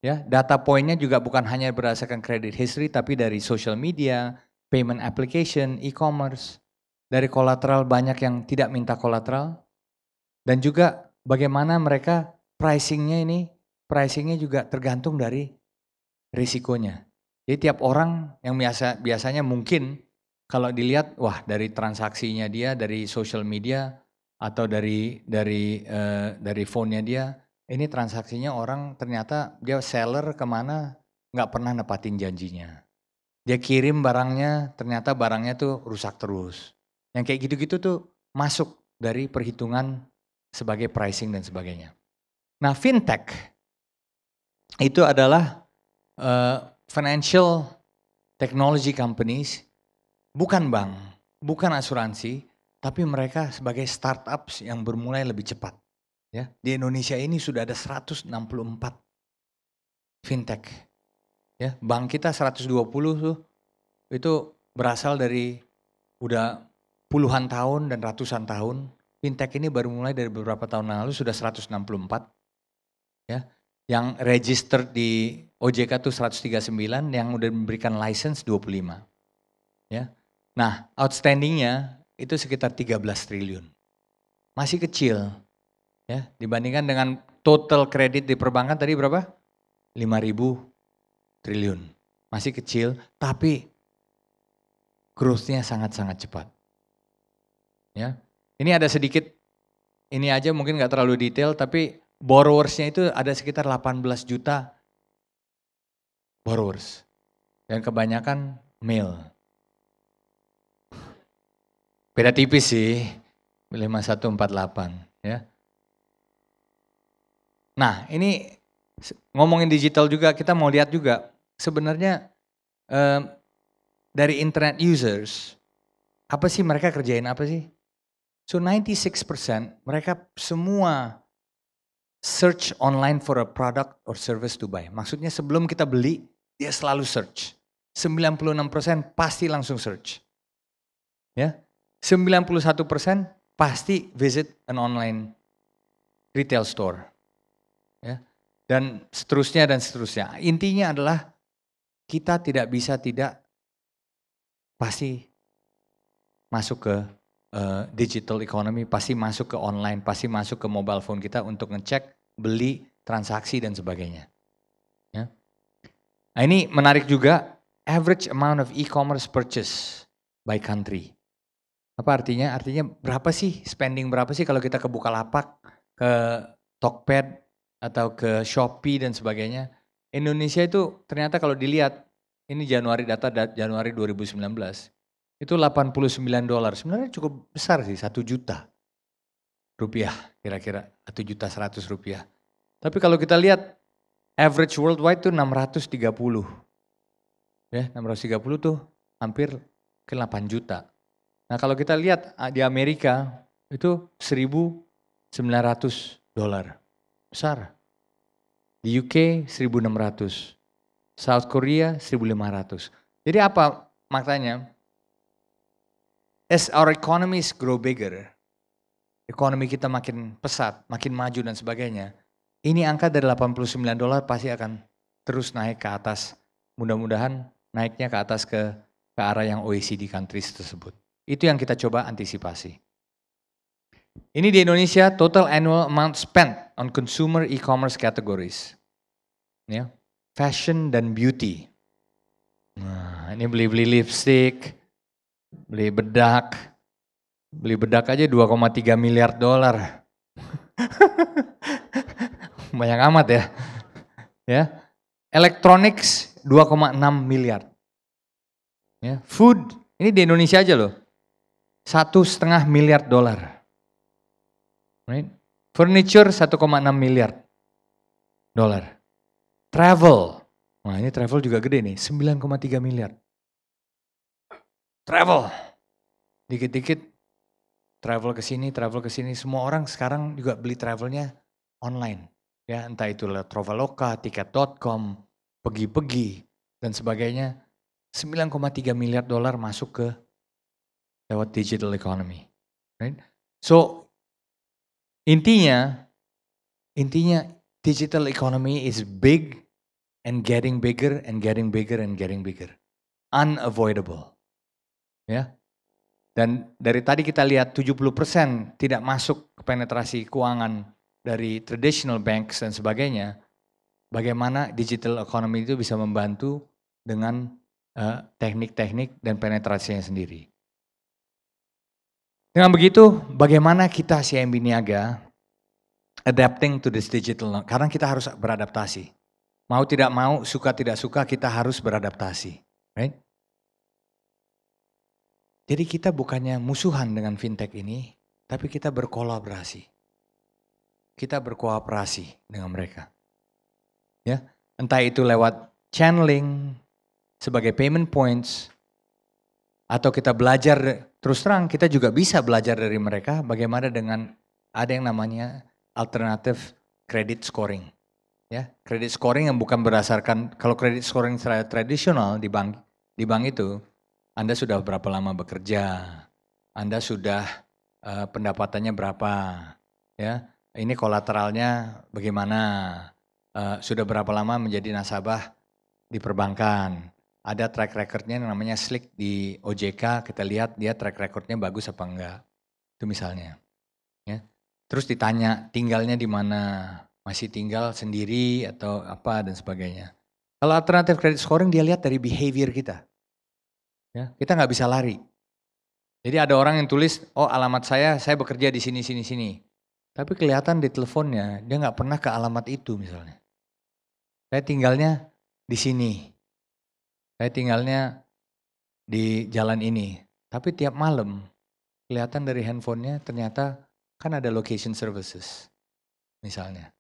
Ya, data poinnya juga bukan hanya berdasarkan credit history, tapi dari social media, payment application, e-commerce, dari kolateral banyak yang tidak minta kolateral, dan juga bagaimana mereka pricingnya juga tergantung dari risikonya. Jadi tiap orang yang biasanya mungkin kalau dilihat, wah dari transaksinya dia, dari social media atau dari phone-nya dia, ini transaksinya orang ternyata dia seller kemana nggak pernah nepatin janjinya. Dia kirim barangnya, ternyata barangnya tuh rusak terus. Yang kayak gitu-gitu tuh masuk dari perhitungan sebagai pricing dan sebagainya. Nah, fintech itu adalah financial technology companies, bukan bank, bukan asuransi, tapi mereka sebagai startups yang bermulai lebih cepat. Ya, di Indonesia ini sudah ada 164 fintech. Ya, bank kita 120 tuh itu berasal dari udah puluhan tahun dan ratusan tahun. Fintech ini baru mulai dari beberapa tahun lalu sudah 164. Ya. Yang register di OJK itu 139, yang udah memberikan license 25. Ya. Nah, outstandingnya itu sekitar 13 triliun. Masih kecil. Ya, dibandingkan dengan total kredit di perbankan tadi berapa? 5.000 triliun. Masih kecil, tapi growth-nya sangat-sangat cepat. Ya. Ini ada sedikit, ini aja mungkin gak terlalu detail, tapi borrowersnya itu ada sekitar 18 juta borrowers. Dan kebanyakan male. Beda tipis sih, 5148 ya. Nah ini ngomongin digital juga kita mau lihat juga sebenarnya dari internet users, apa sih mereka kerjain apa sih? So 96% mereka semua search online for a product or service to buy. Maksudnya sebelum kita beli, dia selalu search. 96% pasti langsung search. Ya. 91% pasti visit an online retail store. Ya. Dan seterusnya dan seterusnya. Intinya adalah kita tidak bisa tidak pasti masuk ke digital economy, pasti masuk ke online, pasti masuk ke mobile phone kita untuk ngecek, beli, transaksi dan sebagainya. Ya. Nah ini menarik juga, average amount of e-commerce purchase by country. Apa artinya? Artinya berapa sih, spending berapa sih kalau kita ke Bukalapak, ke Tokped, atau ke Shopee dan sebagainya. Indonesia itu ternyata kalau dilihat, ini Januari data Januari 2019, itu $89. Sebenarnya cukup besar sih, 1 juta rupiah kira-kira, 1 juta 100 rupiah. Tapi kalau kita lihat average worldwide itu 630. Ya, 630 tuh hampir ke 8 juta. Nah kalau kita lihat di Amerika itu $1.900. Besar. Di UK 1.600. South Korea 1.500. Jadi apa maknanya? As our economies grow bigger, ekonomi kita makin pesat, makin maju dan sebagainya, ini angka dari $89 pasti akan terus naik ke atas. Mudah-mudahan naiknya ke atas ke arah yang OECD countries tersebut. Itu yang kita coba antisipasi. Ini di Indonesia total annual amount spent on consumer e-commerce categories. Ya, fashion dan beauty. Nah, ini beli-beli lipstick, beli bedak aja $2,3 miliar. Banyak amat ya. Ya. Electronics 2,6 miliar. Ya. Food, ini di Indonesia aja loh. $1,5 miliar. Right? Furniture 1,6 miliar. Travel. Nah, ini travel juga gede nih, 9,3 miliar. Travel. Dikit-dikit travel ke sini, semua orang sekarang juga beli travelnya online. Ya, entah itu lewat Traveloka, tiket.com, pergi-pergi dan sebagainya. $9,3 miliar masuk ke lewat digital economy. Right? So intinya digital economy is big and getting bigger and getting bigger and getting bigger. Unavoidable. Ya. Dan dari tadi kita lihat 70% tidak masuk ke penetrasi keuangan dari traditional banks dan sebagainya. Bagaimana digital economy itu bisa membantu dengan teknik-teknik dan penetrasinya sendiri. Dengan begitu, bagaimana kita CIMB Niaga adapting to this digital, karena kita harus beradaptasi. Mau tidak mau, suka tidak suka, kita harus beradaptasi. Right? Jadi kita bukannya musuhan dengan fintech ini, tapi kita berkolaborasi. Kita berkooperasi dengan mereka. Ya, entah itu lewat channeling sebagai payment points, atau kita belajar, terus terang kita juga bisa belajar dari mereka bagaimana dengan ada yang namanya alternative credit scoring. Ya, credit scoring yang bukan berdasarkan, kalau credit scoring tradisional di bank itu, Anda sudah berapa lama bekerja, Anda sudah pendapatannya berapa, ya, ini kolateralnya bagaimana, sudah berapa lama menjadi nasabah di perbankan, ada track recordnya yang namanya SLIC di OJK, kita lihat dia track recordnya bagus apa enggak, itu misalnya. Ya. Terus ditanya tinggalnya di mana, masih tinggal sendiri atau apa dan sebagainya. Kalau alternatif credit scoring dia lihat dari behavior kita. Ya, kita nggak bisa lari. Jadi ada orang yang tulis, oh alamat saya bekerja di sini. Tapi kelihatan di teleponnya, dia nggak pernah ke alamat itu misalnya. Saya tinggalnya di sini. Saya tinggalnya di jalan ini. Tapi tiap malam, kelihatan dari handphonenya ternyata kan ada location services. Misalnya.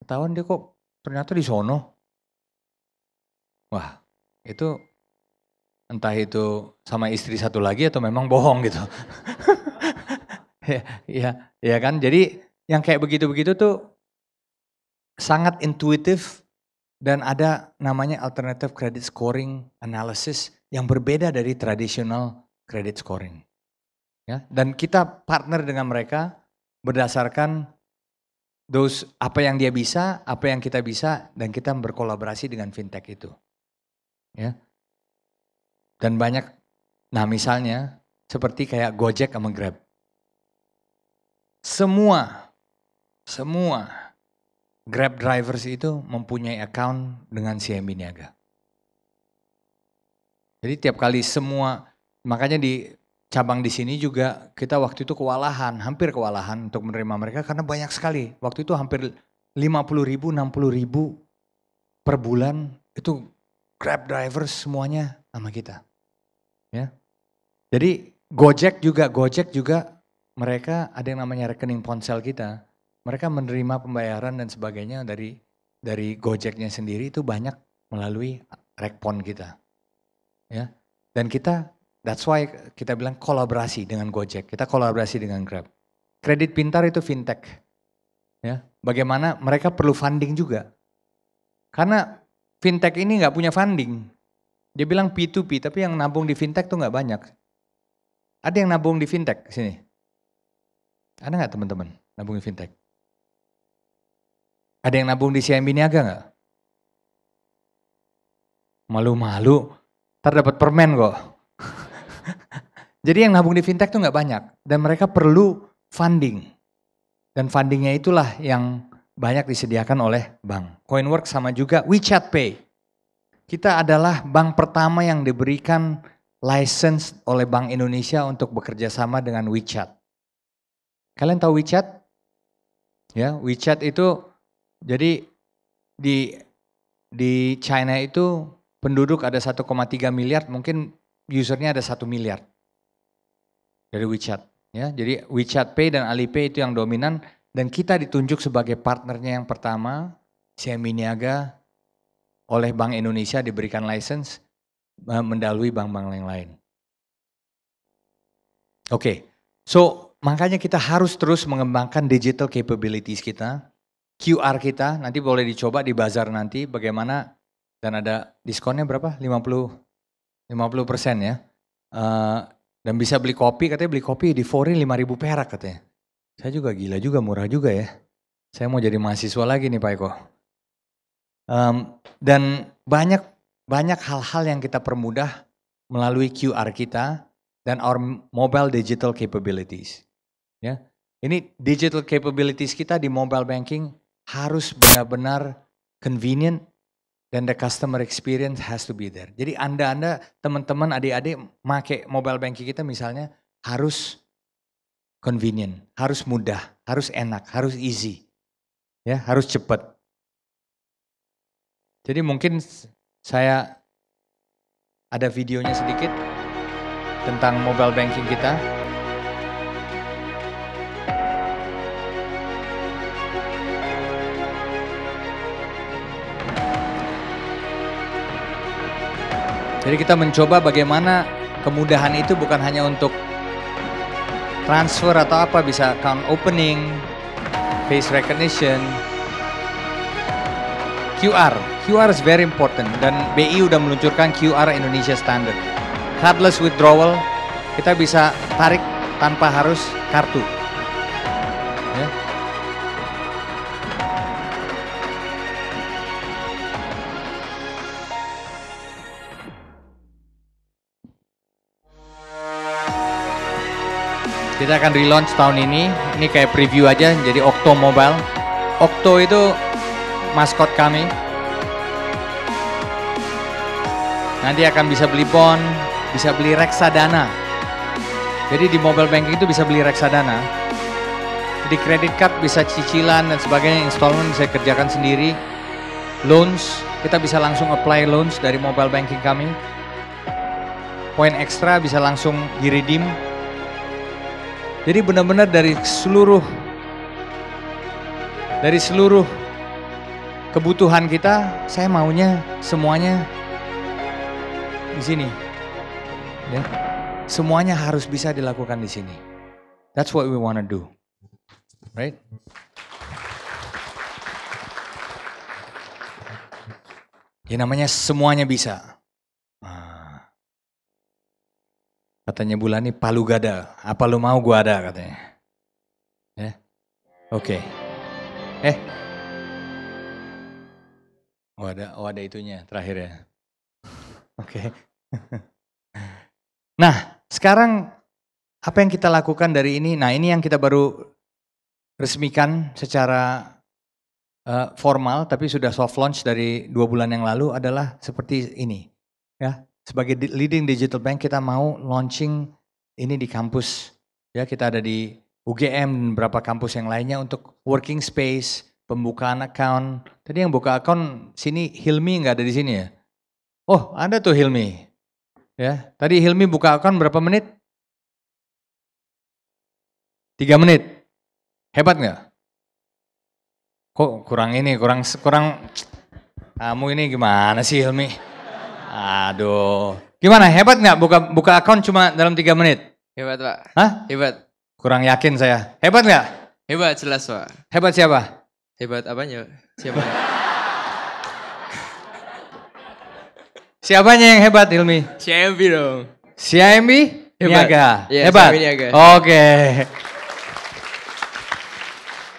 Ketahuan dia kok ternyata di sono. Wah, itu Entah itu sama istri satu lagi atau memang bohong gitu. Ya kan, jadi yang kayak begitu-begitu tuh sangat intuitif dan ada namanya alternative credit scoring analysis yang berbeda dari traditional credit scoring. Ya, dan kita partner dengan mereka berdasarkan apa yang dia bisa, apa yang kita bisa, dan kita berkolaborasi dengan fintech itu. Ya. Dan banyak, nah misalnya seperti kayak Gojek sama Grab. Semua Grab drivers itu mempunyai account dengan CIMB Niaga. Jadi tiap kali semua, makanya di cabang di sini juga kita waktu itu hampir kewalahan untuk menerima mereka karena banyak sekali. Waktu itu hampir 50.000, 60.000 per bulan itu Grab drivers semuanya sama kita. Ya. Jadi Gojek juga mereka ada yang namanya rekening ponsel kita. Mereka menerima pembayaran dan sebagainya dari Gojeknya sendiri itu banyak melalui rekpon kita. Ya. Dan that's why kita bilang kolaborasi dengan Gojek, kita kolaborasi dengan Grab. Kredit pintar itu fintech. Ya. Bagaimana mereka perlu funding juga. Karena fintech ini nggak punya funding. Dia bilang P2P, tapi yang nabung di fintech tuh nggak banyak. Ada yang nabung di fintech sini? Ada nggak teman-teman nabung di fintech? Ada yang nabung di CIMB Niaga nggak? Malu-malu, ntar dapat permen kok. Jadi yang nabung di fintech tuh nggak banyak. Dan mereka perlu funding. Dan fundingnya itulah yang banyak disediakan oleh bank. Coinworks sama juga WeChat Pay. Kita adalah bank pertama yang diberikan license oleh Bank Indonesia untuk bekerja sama dengan WeChat. Kalian tahu WeChat? Ya, WeChat itu jadi di China itu penduduk ada 1,3 miliar, mungkin usernya ada 1 miliar dari WeChat. Ya, jadi WeChat Pay dan Alipay itu yang dominan dan kita ditunjuk sebagai partnernya yang pertama, CIMB Niaga oleh Bank Indonesia diberikan license mendahului bank-bank yang lain. Oke, so makanya kita harus terus mengembangkan digital capabilities kita, QR kita, nanti boleh dicoba di bazar nanti bagaimana, dan ada diskonnya berapa? 50% ya. Dan bisa beli kopi, katanya beli kopi di foreign 5.000 perak katanya. Saya juga gila juga, murah juga ya. Saya mau jadi mahasiswa lagi nih Pak Eko. Dan banyak hal-hal yang kita permudah melalui QR kita dan our mobile digital capabilities. Ya, ini digital capabilities kita di mobile banking harus benar-benar convenient dan the customer experience has to be there. Jadi Anda teman-teman, adik-adik make mobile banking kita misalnya harus convenient, harus mudah, harus enak, harus easy. Ya, harus cepat. Jadi mungkin saya ada videonya sedikit tentang mobile banking kita. Jadi kita mencoba bagaimana kemudahan itu bukan hanya untuk transfer atau apa, bisa account opening, face recognition, QR is very important dan BI udah meluncurkan QR Indonesia Standard. Cardless withdrawal, kita bisa tarik tanpa harus kartu. Ya. Kita akan relaunch tahun ini kayak preview aja, jadi Okto Mobile. Okto itu maskot kami. Nanti akan bisa beli bond, bisa beli reksadana. Jadi di mobile banking itu bisa beli reksadana. Di credit card bisa cicilan dan sebagainya, installment bisa kerjakan sendiri. Loans, kita bisa langsung apply loans dari mobile banking kami. Poin ekstra bisa langsung di-redeem. Jadi benar-benar dari seluruh kebutuhan kita, saya maunya semuanya di sini. Ya. Semuanya harus bisa dilakukan di sini. That's what we wanna do. Right? Ya namanya semuanya bisa. Katanya Bulani, palu gada. Apa lu mau gua ada katanya. Ya. Oke. Oh ada itunya terakhir ya. Oke. Nah, sekarang apa yang kita lakukan dari ini? Nah, ini yang kita baru resmikan secara formal, tapi sudah soft launch dari 2 bulan yang lalu adalah seperti ini. Ya, sebagai leading digital bank kita mau launching ini di kampus. Ya, kita ada di UGM dan beberapa kampus yang lainnya untuk working space, pembukaan account. Tadi yang buka account sini Hilmi nggak ada di sini ya? Oh, ada tuh Hilmi. Ya, tadi Hilmi buka account berapa menit? 3 menit. Hebat nggak? Kok kurang kamu ini gimana sih Hilmi? Aduh. Gimana, hebat nggak buka account cuma dalam 3 menit? Hebat Pak. Hah? Hebat. Kurang yakin saya. Hebat nggak? Hebat jelas Pak. Hebat siapa? Hebat apanya? Siapa? Siapanya yang hebat Hilmi? CMB dong. CIMB? Hebat. Niaga? Iya, hebat? CIMB Niaga. Oke.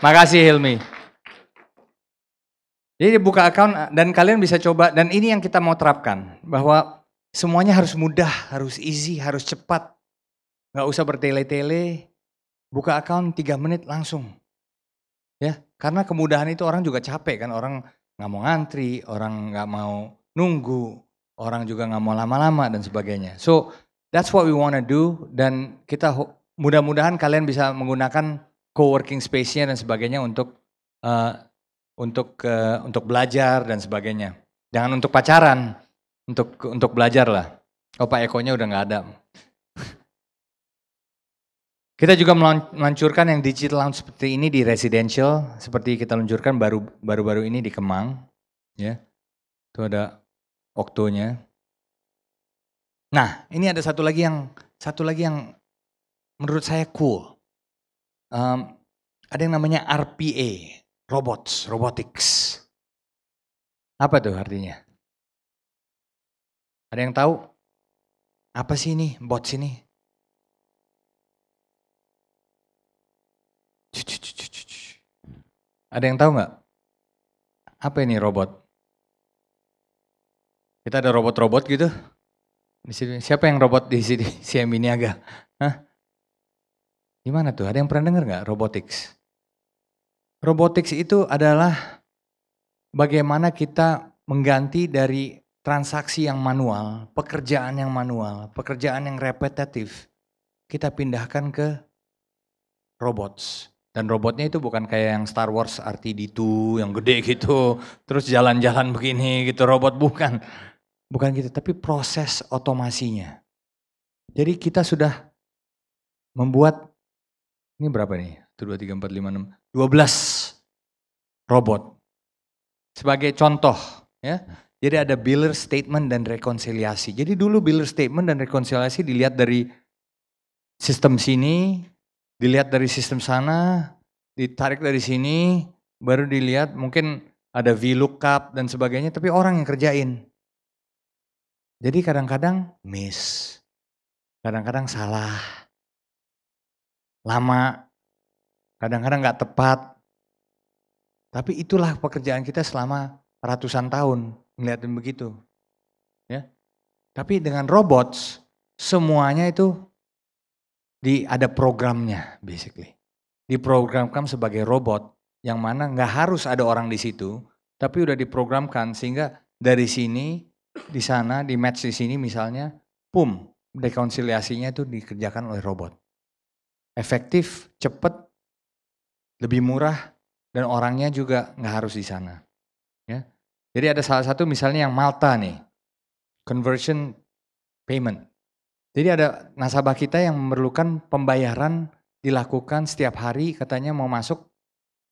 Makasih Hilmi. Jadi buka account dan kalian bisa coba, dan ini yang kita mau terapkan. Bahwa semuanya harus mudah, harus easy, harus cepat. Gak usah bertele-tele, buka account 3 menit langsung. Ya, karena kemudahan itu orang juga capek kan, orang gak mau ngantri, orang gak mau nunggu, orang juga gak mau lama-lama dan sebagainya. So, that's what we wanna do, dan kita mudah-mudahan kalian bisa menggunakan co-working space-nya dan sebagainya untuk belajar dan sebagainya. Jangan untuk pacaran, untuk belajar lah. Oh Pak Eko-nya udah gak ada. Kita juga meluncurkan yang digital lounge seperti ini di residential, seperti kita luncurkan baru-baru ini di Kemang, ya. Itu ada oktonya. Nah, ini ada satu lagi yang menurut saya cool. Ada yang namanya RPA, robotics. Apa tuh artinya? Ada yang tahu? Apa sih ini bots ini? Ada yang tahu nggak? Apa ini robot? Kita ada robot-robot gitu. Di sini siapa yang robot di sini? CIMB Niaga. Hah? Gimana tuh? Ada yang pernah dengar nggak robotics? Robotics itu adalah bagaimana kita mengganti dari transaksi yang manual, pekerjaan yang repetitif, kita pindahkan ke robots. Dan robotnya itu bukan kayak yang Star Wars R2-D2 yang gede gitu, terus jalan-jalan begini gitu, robot bukan. Bukan gitu, tapi proses otomasinya. Jadi kita sudah membuat, ini berapa nih? 1, 2, 3, 4, 5, 6, 12 robot. Sebagai contoh ya, jadi ada biller statement dan rekonsiliasi. Jadi dulu biller statement dan rekonsiliasi dilihat dari sistem sini, dilihat dari sistem sana, ditarik dari sini, baru dilihat mungkin ada VLOOKUP dan sebagainya, tapi orang yang kerjain. Jadi kadang-kadang miss, kadang-kadang salah, lama, kadang-kadang gak tepat. Tapi itulah pekerjaan kita selama ratusan tahun, ngeliatin begitu. Ya. Tapi dengan robots, semuanya itu ada programnya basically. Diprogramkan sebagai robot yang mana nggak harus ada orang di situ, tapi udah diprogramkan sehingga dari sini, di sana, di match di sini misalnya, rekonsiliasinya itu dikerjakan oleh robot. Efektif, cepat, lebih murah, dan orangnya juga nggak harus di sana. Ya. Jadi ada salah satu misalnya yang Malta nih, conversion payment. Jadi ada nasabah kita yang memerlukan pembayaran dilakukan setiap hari, katanya mau masuk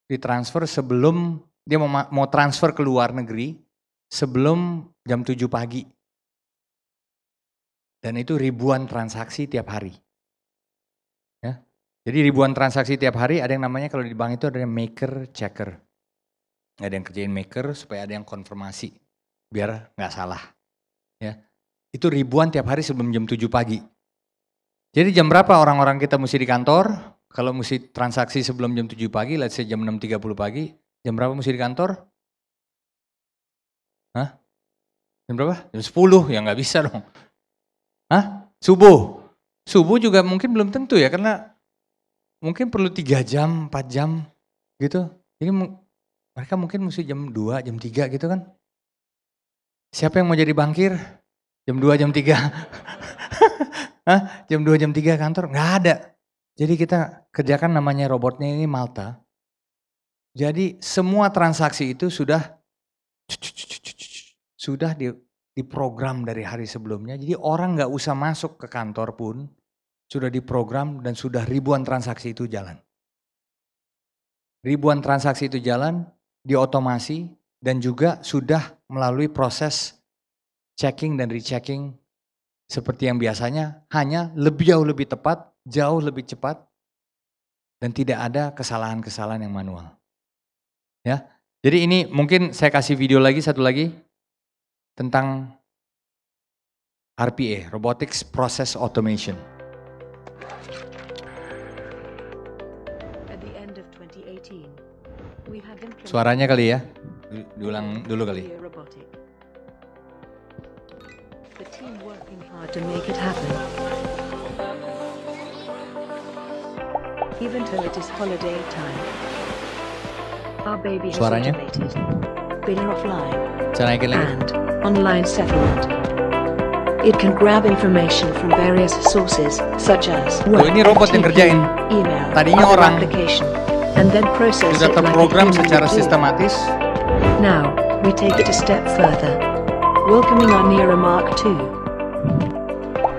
ditransfer sebelum dia mau transfer ke luar negeri sebelum jam 7 pagi. Dan itu ribuan transaksi tiap hari. Ya. Jadi ribuan transaksi tiap hari, ada yang namanya kalau di bank itu ada yang maker, checker. Ada yang kerjain maker supaya ada yang konfirmasi, biar nggak salah. Ya. Itu ribuan tiap hari sebelum jam 7 pagi. Jadi jam berapa orang-orang kita mesti di kantor? Kalau mesti transaksi sebelum jam 7 pagi, let's say jam 6.30 pagi, jam berapa mesti di kantor? Hah? Jam berapa? Jam 10, ya nggak bisa dong. Hah? Subuh? Subuh juga mungkin belum tentu ya, karena mungkin perlu 3 jam, 4 jam gitu. Jadi mereka mungkin mesti jam 2, jam 3 gitu kan. Siapa yang mau jadi bankir? Jam 2, jam 3? Hah? Jam 2, jam 3 kantor? Nggak ada. Jadi kita kerjakan namanya robotnya ini Malta. Jadi semua transaksi itu sudah diprogram dari hari sebelumnya. Jadi orang nggak usah masuk ke kantor pun sudah diprogram dan sudah ribuan transaksi itu jalan. Ribuan transaksi itu jalan, diotomasi dan juga sudah melalui proses checking dan rechecking seperti yang biasanya, hanya jauh lebih tepat, jauh lebih cepat dan tidak ada kesalahan-kesalahan yang manual. Ya. Jadi ini mungkin saya kasih video lagi satu lagi tentang RPA, Robotics Process Automation. Suaranya kali ya, diulang dulu kali. Even though it is holiday time, our baby has Suaranya? automated billing offline Saya naikin lagi. and online settlement. It can grab information from various sources such as ini robot yang FTP, kerjain. email, Tadinya other orang application, and then process Sudah it like a terprogram human secara would do. sistematis. Now, we take it a step further. Welcoming our Nero Mark II.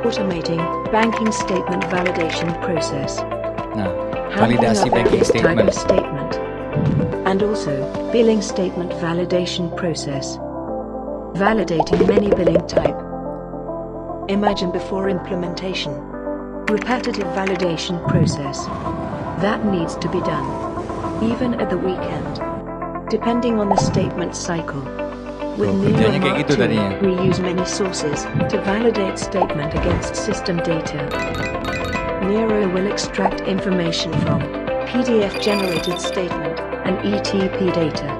Automating banking statement validation process. Nah, Handling validasi a banking various type statement. of statement. And also, billing statement validation process. Validating many billing type. Imagine before implementation. Repetitive validation process. That needs to be done. Even at the weekend. Depending on the statement cycle. With Oh, Nero kerjanya kayak Mark gitu II, tadinya. we use many sources to validate statement against system data. Nero will extract information from PDF-generated statement and ETP data.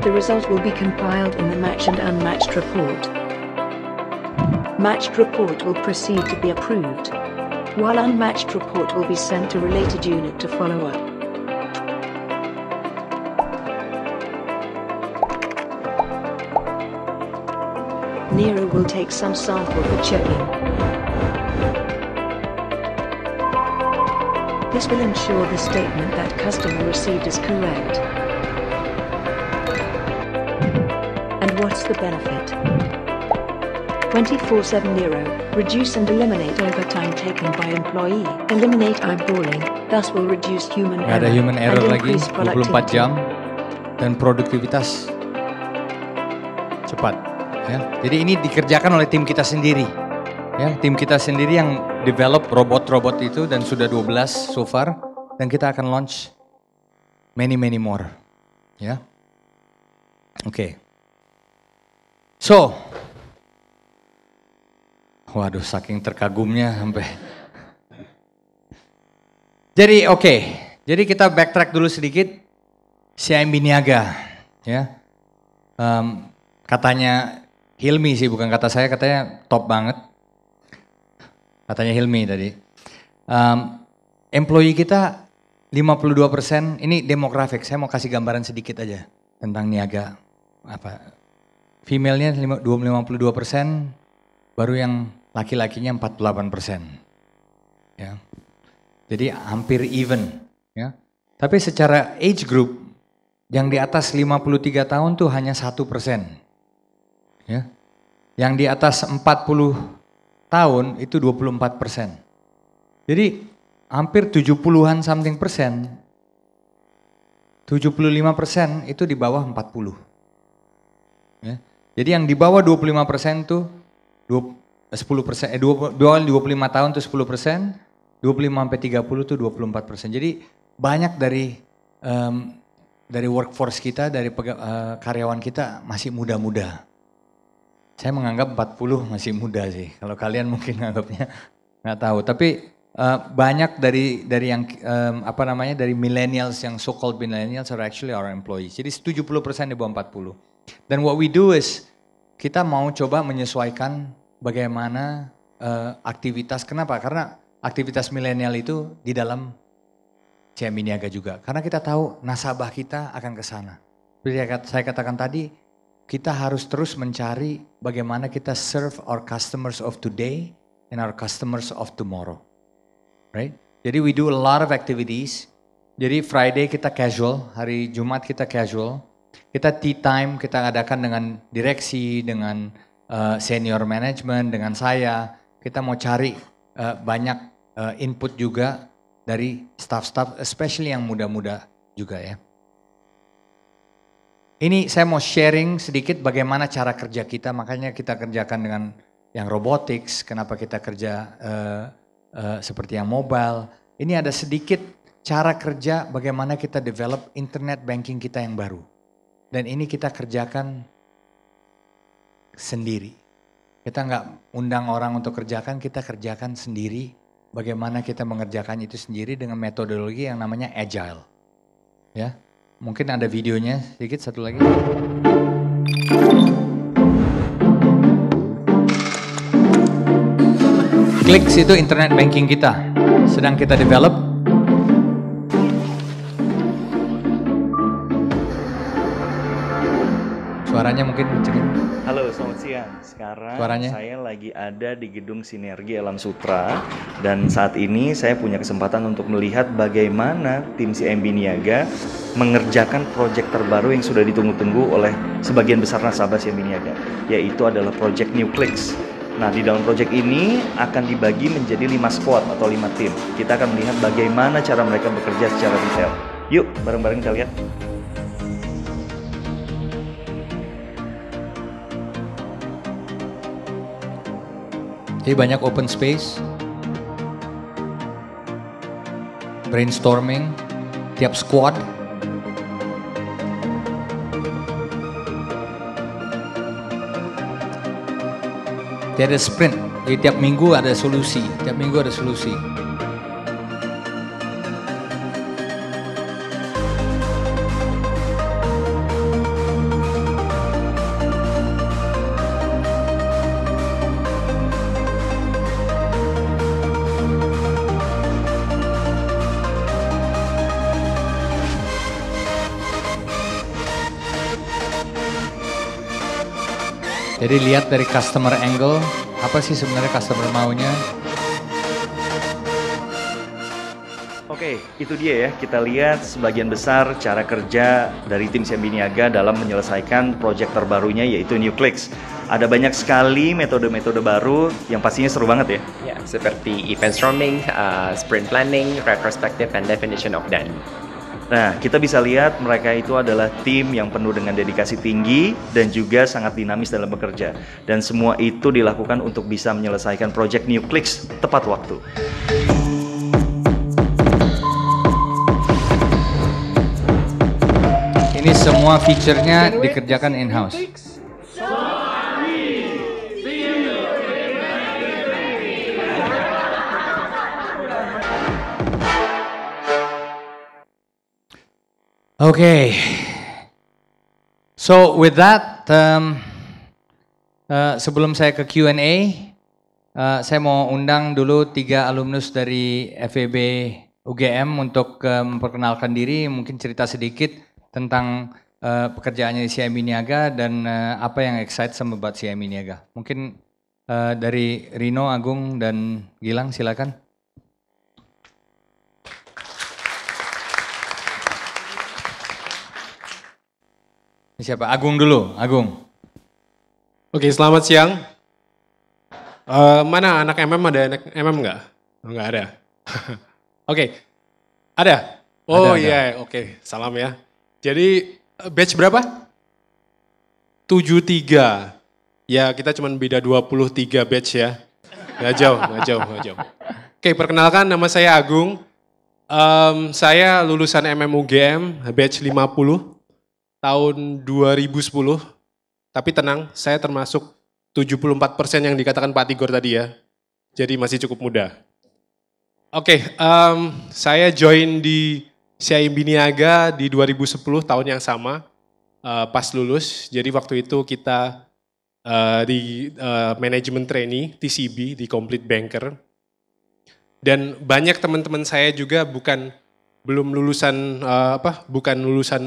The result will be compiled in the matched and unmatched report. Matched report will proceed to be approved, while unmatched report will be sent to related unit to follow up. Nero will take some sample for checking. This will ensure the statement that customer received is correct. And what's the benefit? 24/7 Nero, reduce and eliminate overtime taken by employee, eliminate eyeballing, thus will reduce human Nggak ada error, human error and lagi, increase 24 productivity. jam dan produktivitas cepat. Ya. Jadi ini dikerjakan oleh tim kita sendiri. Ya, tim kita sendiri yang develop robot-robot itu dan sudah 12 so far dan kita akan launch many more. Ya. Oke. So, waduh saking terkagumnya sampai. Jadi oke, jadi kita backtrack dulu sedikit. CIMB Niaga, ya. Katanya Hilmi sih, bukan kata saya, katanya top banget. Katanya Hilmi tadi. Employee kita 52%, ini demografik, saya mau kasih gambaran sedikit aja tentang Niaga. Female-nya 52%, baru yang laki-lakinya 48%. Ya. Jadi hampir even. Ya. Tapi secara age group, yang di atas 53 tahun tuh hanya 1%. Ya. Yang di atas 40 tahun itu 24%. Jadi hampir 70-an something persen, 75% itu di bawah 40. Ya. Jadi yang di bawah 25% tuh 10%, 25 tahun tuh 10%, 25-30 tuh 24%. Jadi banyak dari workforce kita, dari karyawan kita masih muda-muda. Saya menganggap 40 masih muda sih. Kalau kalian mungkin nganggapnya nggak tahu. Tapi banyak dari yang dari millennials yang so-called millennials are actually our employees. Jadi 70% di bawah 40. Dan what we do is kita mau coba menyesuaikan bagaimana aktivitas. Kenapa? Karena aktivitas milenial itu di dalam CMB Niaga juga. Karena kita tahu nasabah kita akan ke sana. Seperti saya katakan tadi, kita harus terus mencari bagaimana kita serve our customers of today and our customers of tomorrow. Right? Jadi we do a lot of activities. Jadi Friday kita casual, hari Jumat kita casual. Kita tea time kita adakan dengan direksi, dengan senior management, dengan saya. Kita mau cari banyak input juga dari staff-staff, especially yang muda-muda juga ya. Ini saya mau sharing sedikit bagaimana cara kerja kita, makanya kita kerjakan dengan yang robotics, kenapa kita kerja seperti yang mobile. Ini ada sedikit cara kerja bagaimana kita develop internet banking kita yang baru. Dan ini kita kerjakan sendiri. Kita nggak undang orang untuk kerjakan, kita kerjakan sendiri. Bagaimana kita mengerjakan itu sendiri dengan metodologi yang namanya agile. Ya, mungkin ada videonya sedikit satu lagi. Clicks itu internet banking kita, sedang kita develop. Suaranya mungkin cengin. Halo, selamat siang. Sekarang saya lagi ada di gedung Sinergi Alam Sutra dan saat ini saya punya kesempatan untuk melihat bagaimana tim CMB Niaga mengerjakan proyek terbaru yang sudah ditunggu-tunggu oleh sebagian besar nasabah CMB Niaga, yaitu adalah proyek NewClicks. Nah, di dalam proyek ini akan dibagi menjadi 5 squad atau 5 tim. Kita akan melihat bagaimana cara mereka bekerja secara detail. Yuk, bareng-bareng kita lihat. Jadi banyak open space, brainstorming, tiap squad. Jadi ada sprint, jadi tiap minggu ada solusi, Jadi lihat dari customer angle, apa sih sebenarnya customer maunya. Oke, itu dia ya. Kita lihat sebagian besar cara kerja dari tim CMB Niaga dalam menyelesaikan proyek terbarunya yaitu NewClicks. Ada banyak sekali metode-metode baru yang pastinya seru banget ya. Ya, seperti event storming, sprint planning, retrospective, and definition of done. Nah, kita bisa lihat mereka itu adalah tim yang penuh dengan dedikasi tinggi dan juga sangat dinamis dalam bekerja. Dan semua itu dilakukan untuk bisa menyelesaikan proyek NewClicks tepat waktu. Ini semua feature-nya dikerjakan in-house. Okay, so with that, sebelum saya ke Q&A, saya mau undang dulu 3 alumnus dari FEB UGM untuk memperkenalkan diri, mungkin cerita sedikit tentang pekerjaannya di CMB Niaga dan apa yang excite sama buat CMB Niaga. Mungkin dari Rino, Agung, dan Gilang silakan. Siapa? Agung dulu, Agung. Oke, selamat siang. Mana anak MM, ada anak MM nggak? Nggak ada. Oke, ada? Oh iya, oke, salam ya. Jadi batch berapa? 73. Ya kita cuma beda 23 batch ya. Gak jauh. Oke, perkenalkan nama saya Agung. Saya lulusan MMUGM batch 50 tahun 2010. Tapi tenang, saya termasuk 74% yang dikatakan Pak Tigor tadi ya. Jadi masih cukup muda. Oke, saya join di CIMB Niaga di 2010 tahun yang sama. Pas lulus, jadi waktu itu kita di manajemen trainee TCB di Complete Banker. Dan banyak teman-teman saya juga bukan lulusan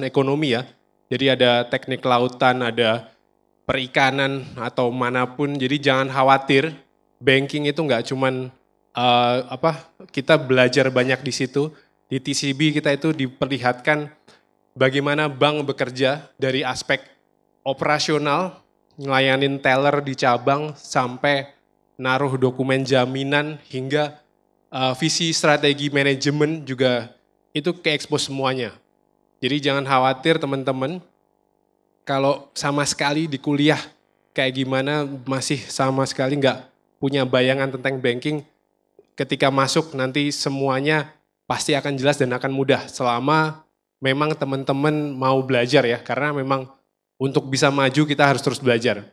ekonomi ya. Jadi ada teknik lautan, ada perikanan atau manapun. Jadi jangan khawatir, banking itu nggak cuman kita belajar banyak di situ. Di TCB kita itu diperlihatkan bagaimana bank bekerja dari aspek operasional, ngelayanin teller di cabang sampai naruh dokumen jaminan hingga visi strategi manajemen juga itu ke-expose semuanya. Jadi jangan khawatir teman-teman, kalau sama sekali di kuliah kayak gimana masih sama sekali nggak punya bayangan tentang banking, ketika masuk nanti semuanya pasti akan jelas dan akan mudah selama memang teman-teman mau belajar ya, karena memang untuk bisa maju kita harus terus belajar.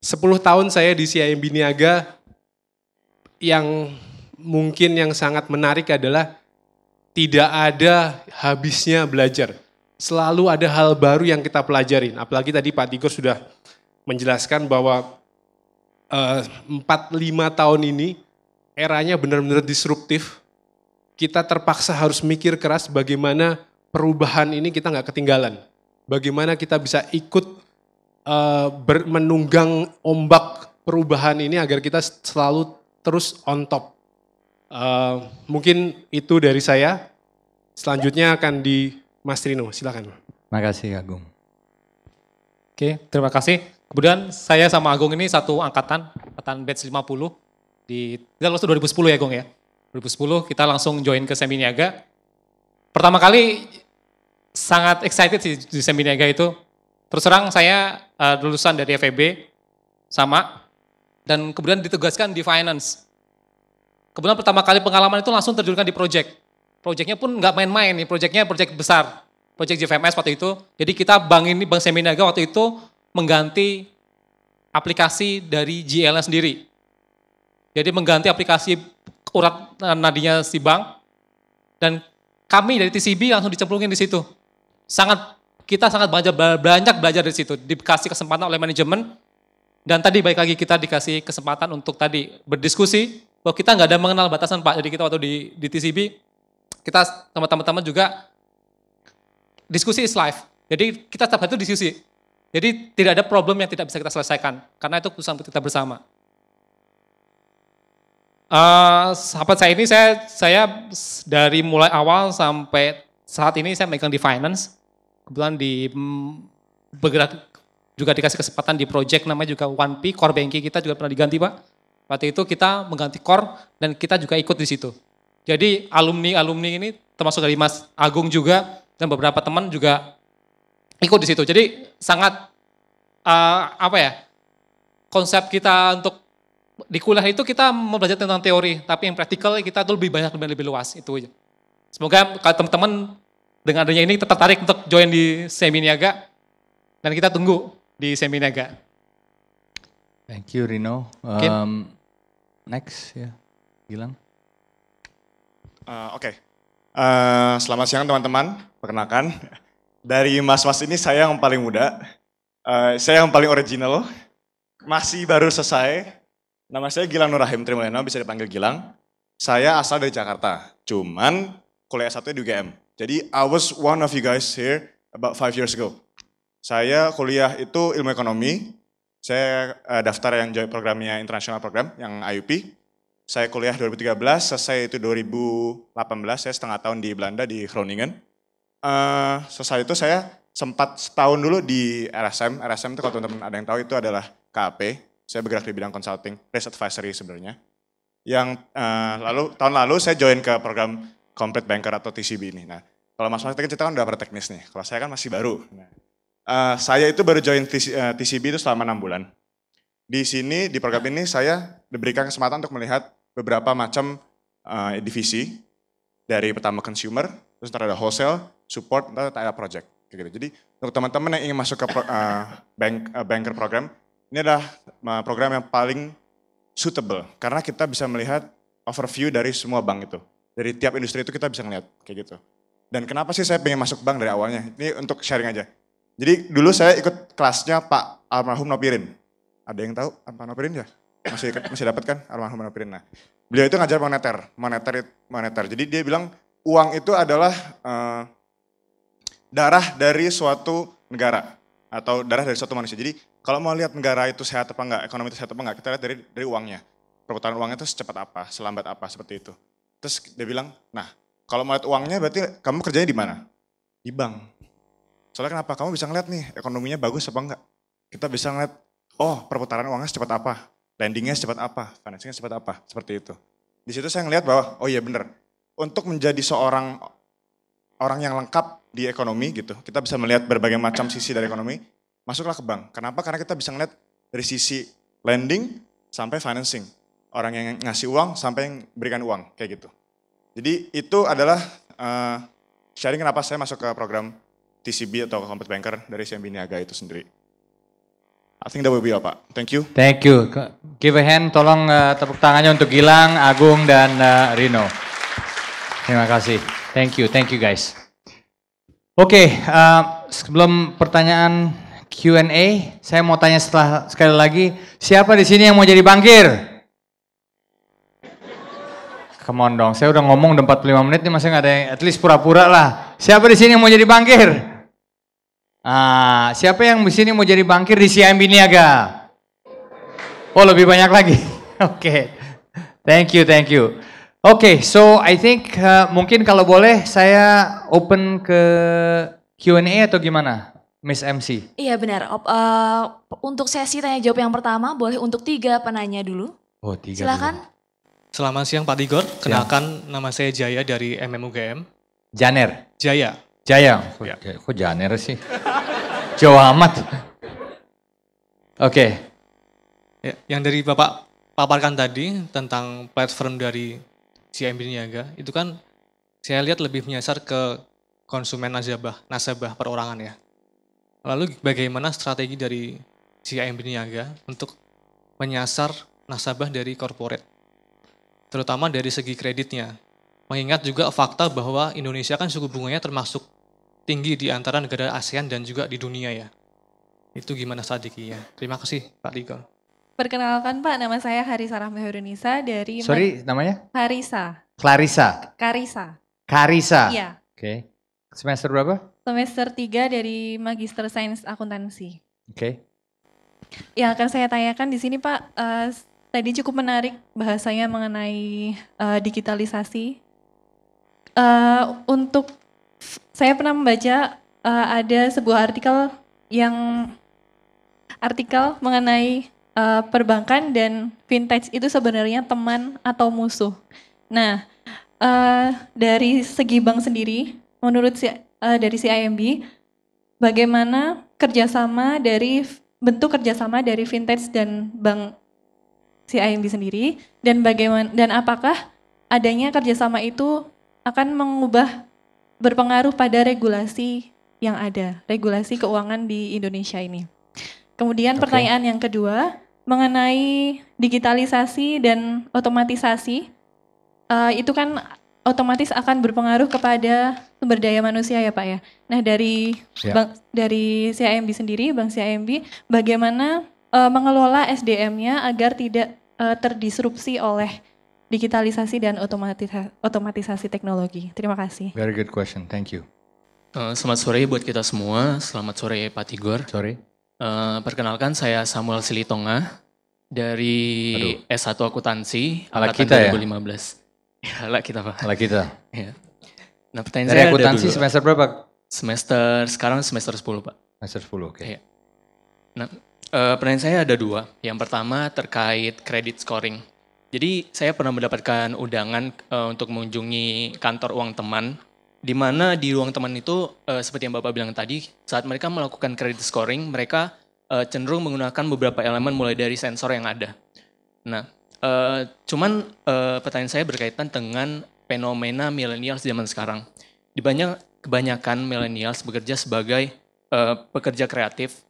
10 tahun saya di CIMB Niaga, yang mungkin yang sangat menarik adalah tidak ada habisnya belajar. Selalu ada hal baru yang kita pelajarin. Apalagi tadi Pak Tigor sudah menjelaskan bahwa 4-5 tahun ini eranya benar-benar disruptif. Kita terpaksa harus mikir keras bagaimana perubahan ini kita nggak ketinggalan. Bagaimana kita bisa ikut menunggang ombak perubahan ini agar kita selalu terus on top. Mungkin itu dari saya. Selanjutnya akan di Mas Trino, silakan. Makasih Agung. Oke, terima kasih. Kemudian saya sama Agung ini satu angkatan batch 50. Kita lulus 2010 ya Agung ya. 2010 kita langsung join ke CIMB Niaga. Pertama kali sangat excited sih di CIMB Niaga itu. Terus terang saya lulusan dari FEB sama. Dan kemudian ditugaskan di finance. Kemudian pertama kali pengalaman itu langsung terjunkan di project. Projectnya pun nggak main-main nih, projectnya project besar. Project JVMS waktu itu. Jadi kita Bank CIMB Niaga waktu itu mengganti aplikasi dari GL-nya sendiri. Jadi mengganti aplikasi urat nadinya si bank. Dan kami dari TCB langsung dicemplungin di situ. Kita sangat banyak belajar dari situ. Dikasih kesempatan oleh manajemen. Dan tadi baik lagi kita dikasih kesempatan untuk tadi berdiskusi. Bahwa kita nggak ada mengenal batasan Pak. Jadi kita waktu di TCB, kita sama teman-teman juga diskusi is life. Jadi kita setiap hari itu diskusi. Jadi tidak ada problem yang tidak bisa kita selesaikan. Karena itu keputusan kita bersama. Sampai saya ini saya dari mulai awal sampai saat ini saya megang di finance. Kebetulan bergerak juga dikasih kesempatan di project namanya juga 1P, core banking kita juga pernah diganti Pak. Waktu itu kita mengganti core dan kita juga ikut di situ. Jadi alumni ini termasuk dari Mas Agung juga dan beberapa teman juga ikut di situ. Jadi sangat konsep kita untuk di kuliah itu kita belajar tentang teori, tapi yang praktikal kita tuh lebih banyak lebih luas itu aja. Semoga kalau teman-teman dengan adanya ini tertarik untuk join di CIMB Niaga dan kita tunggu di CIMB Niaga. Thank you Rino. Next ya, Gilang. Oke. Selamat siang teman-teman. Perkenalkan, dari mas-mas ini saya yang paling muda, saya yang paling original, masih baru selesai. Nama saya Gilang Nur Rahim Trimulyono, bisa dipanggil Gilang. Saya asal dari Jakarta, cuman kuliah S1 di UGM. Jadi I was one of you guys here about 5 years ago. Saya kuliah itu ilmu ekonomi. Saya daftar yang join programnya international program, yang IUP. Saya kuliah 2013, selesai itu 2018, saya setengah tahun di Belanda, di Groningen. Selesai itu saya sempat setahun dulu di RSM. RSM itu kalau teman-teman ada yang tahu itu adalah KAP. Saya bergerak di bidang consulting, risk advisory sebenarnya. Yang tahun lalu saya join ke program Complete Banker atau TCB ini. Nah, kalau Mas tadi kita kan udah berteknis nih, kalau saya kan masih baru. Nah, saya itu baru join TCB itu selama 6 bulan. di sini di program ini saya diberikan kesempatan untuk melihat beberapa macam divisi dari pertama consumer, terus ntar ada wholesale, support, ntar ada project. Kayak gitu. Jadi untuk teman-teman yang ingin masuk ke banker program, ini adalah program yang paling suitable karena kita bisa melihat overview dari semua bank itu. Dari tiap industri itu kita bisa ngeliat kayak gitu. Dan kenapa sih saya pengen masuk bank dari awalnya? Ini untuk sharing aja. Jadi dulu saya ikut kelasnya Pak almarhum Nopirin. Ada yang tahu Pak Nopirin ya? Masih dapat kan almarhum Nopirin. Nah, beliau itu ngajar moneter. Jadi dia bilang uang itu adalah darah dari suatu negara atau darah dari suatu manusia. Jadi kalau mau lihat negara itu sehat apa enggak, ekonomi itu sehat apa enggak, kita lihat dari uangnya. Perputaran uangnya itu secepat apa, selambat apa, seperti itu. Terus dia bilang, nah kalau mau lihat uangnya berarti kamu kerjanya di mana? Di bank. Soalnya kenapa? Kamu bisa ngeliat nih ekonominya bagus apa enggak. Kita bisa ngeliat, oh perputaran uangnya secepat apa, lendingnya secepat apa, financingnya secepat apa, seperti itu. Di situ saya ngeliat bahwa, oh iya bener, untuk menjadi seorang orang yang lengkap di ekonomi gitu, kita bisa melihat berbagai macam sisi dari ekonomi, masuklah ke bank. Kenapa? Karena kita bisa ngeliat dari sisi lending sampai financing. Orang yang ngasih uang sampai yang berikan uang, kayak gitu. Jadi itu adalah sharing kenapa saya masuk ke program TCB atau Compass Banker dari CIMB Niaga itu sendiri. I think that will be all, Pak. Thank you. Thank you. Give a hand, tolong tepuk tangannya untuk Gilang, Agung, dan Rino. Terima kasih. Thank you guys. Oke, sebelum pertanyaan Q&A, saya mau tanya sekali lagi, siapa di sini yang mau jadi bankir? Come on dong, saya udah ngomong udah 45 menit nih, masih nggak ada yang at least pura-pura lah. Siapa di sini yang mau jadi bankir? Siapa yang di sini mau jadi bankir di CIMB Niaga? Oh, lebih banyak lagi. Oke. Thank you. Oke, so I think mungkin kalau boleh saya open ke Q&A atau gimana, Miss MC? Iya benar. Untuk sesi tanya jawab yang pertama, boleh untuk 3 penanya dulu. Oh, 3 Silakan. dulu. Selamat siang Pak Tigor, kenalkan nama saya Jaya dari MMUGM. Janer? Jaya. Kok Janer sih? Jauh amat. Oke. Ya, yang dari Bapak paparkan tadi tentang platform dari CIMB Niaga, itu kan saya lihat lebih menyasar ke konsumen nasabah perorangan ya. Lalu bagaimana strategi dari CIMB Niaga untuk menyasar nasabah dari corporate? Terutama dari segi kreditnya. Mengingat juga fakta bahwa Indonesia kan suku bunganya termasuk tinggi di antara negara ASEAN dan juga di dunia ya. Itu gimana strateginya? Terima kasih Pak Tigor. Perkenalkan Pak, nama saya Harisa Rahmahurunisa dari... Sorry, namanya? Harisa. Clarissa? Karisa? Iya. Oke. Semester berapa? Semester 3 dari Magister Sains Akuntansi. Oke. Yang akan saya tanyakan di sini Pak, tadi cukup menarik bahasanya mengenai digitalisasi. Untuk saya pernah membaca ada sebuah artikel mengenai perbankan dan fintech itu sebenarnya teman atau musuh. Nah, dari segi bank sendiri, menurut dari CIMB, bagaimana bentuk kerjasama dari fintech dan bank CIMB sendiri, dan apakah adanya kerjasama itu akan berpengaruh pada regulasi yang ada, regulasi keuangan di Indonesia ini. Kemudian pertanyaan yang kedua, mengenai digitalisasi dan otomatisasi, itu kan otomatis akan berpengaruh kepada sumber daya manusia ya Pak ya. Nah dari CIMB sendiri, Bank CIMB, bagaimana mengelola SDM-nya agar tidak terdisrupsi oleh digitalisasi dan otomatisasi teknologi. Terima kasih. Very good question, thank you. Selamat sore buat kita semua, selamat sore Pak Tigor. Sorry. Perkenalkan saya Samuel Silitonga dari S1 Akuntansi, Ala angkatan kita 2015. Ya, ala kita Pak. Ala kita. Ya. Nah pertanyaan dari saya akuntansi ada dulu. semester berapa? Sekarang semester 10 Pak. Semester 10, oke. Ya. Nah pertanyaan saya ada 2. Yang pertama terkait credit scoring. Jadi saya pernah mendapatkan undangan untuk mengunjungi kantor uang teman, di mana di ruang teman itu seperti yang Bapak bilang tadi, saat mereka melakukan credit scoring, mereka cenderung menggunakan beberapa elemen mulai dari sensor yang ada. Nah, pertanyaan saya berkaitan dengan fenomena millennials zaman sekarang. Kebanyakan millennials bekerja sebagai pekerja kreatif,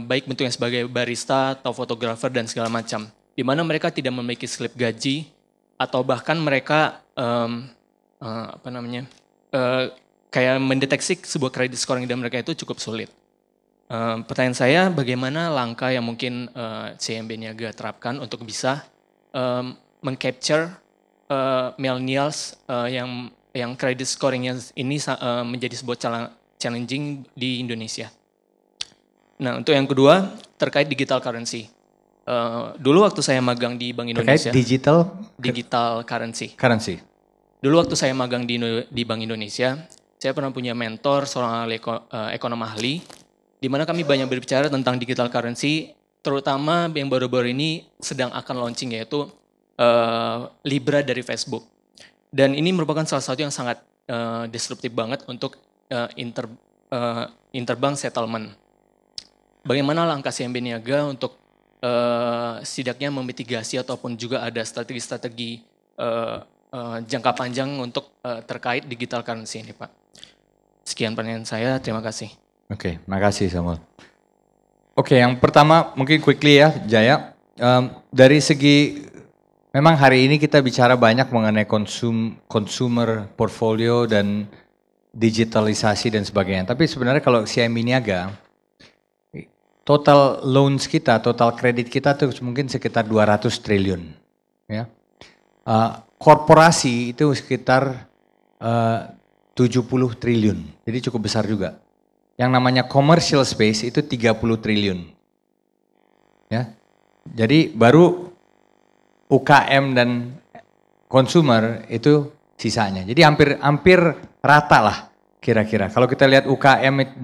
baik bentuknya sebagai barista atau fotografer dan segala macam, di mana mereka tidak memiliki slip gaji atau bahkan mereka kayak mendeteksi sebuah credit scoring dan mereka itu cukup sulit. Pertanyaan saya, bagaimana langkah yang mungkin CIMB Niaga terapkan untuk bisa meng-capture millennials yang credit scoringnya ini menjadi sebuah challenging di Indonesia. Nah, untuk yang kedua terkait digital currency. Dulu waktu saya magang di Bank Indonesia. Terkait digital currency. Dulu waktu saya magang di Bank Indonesia, saya pernah punya mentor seorang ekonom ahli, di mana kami banyak berbicara tentang digital currency, terutama yang baru-baru ini sedang akan launching, yaitu Libra dari Facebook. Dan ini merupakan salah satu yang sangat disruptif banget untuk interbank settlement. Bagaimana langkah CIMB Niaga untuk setidaknya memitigasi ataupun juga ada strategi-strategi jangka panjang untuk terkait digital currency ini, Pak. Sekian pertanyaan saya, terima kasih. Oke, makasih Samuel. Oke, yang pertama mungkin quickly ya, Jaya. Dari segi, memang hari ini kita bicara banyak mengenai consumer portfolio dan digitalisasi dan sebagainya. Tapi sebenarnya kalau CIMB Niaga, total loans kita, total kredit kita tuh mungkin sekitar 200 triliun. Ya. Korporasi itu sekitar 70 triliun, jadi cukup besar juga. Yang namanya commercial space itu 30 triliun. Ya. Jadi baru UKM dan consumer itu sisanya. Jadi hampir rata lah kira-kira. Kalau kita lihat UKM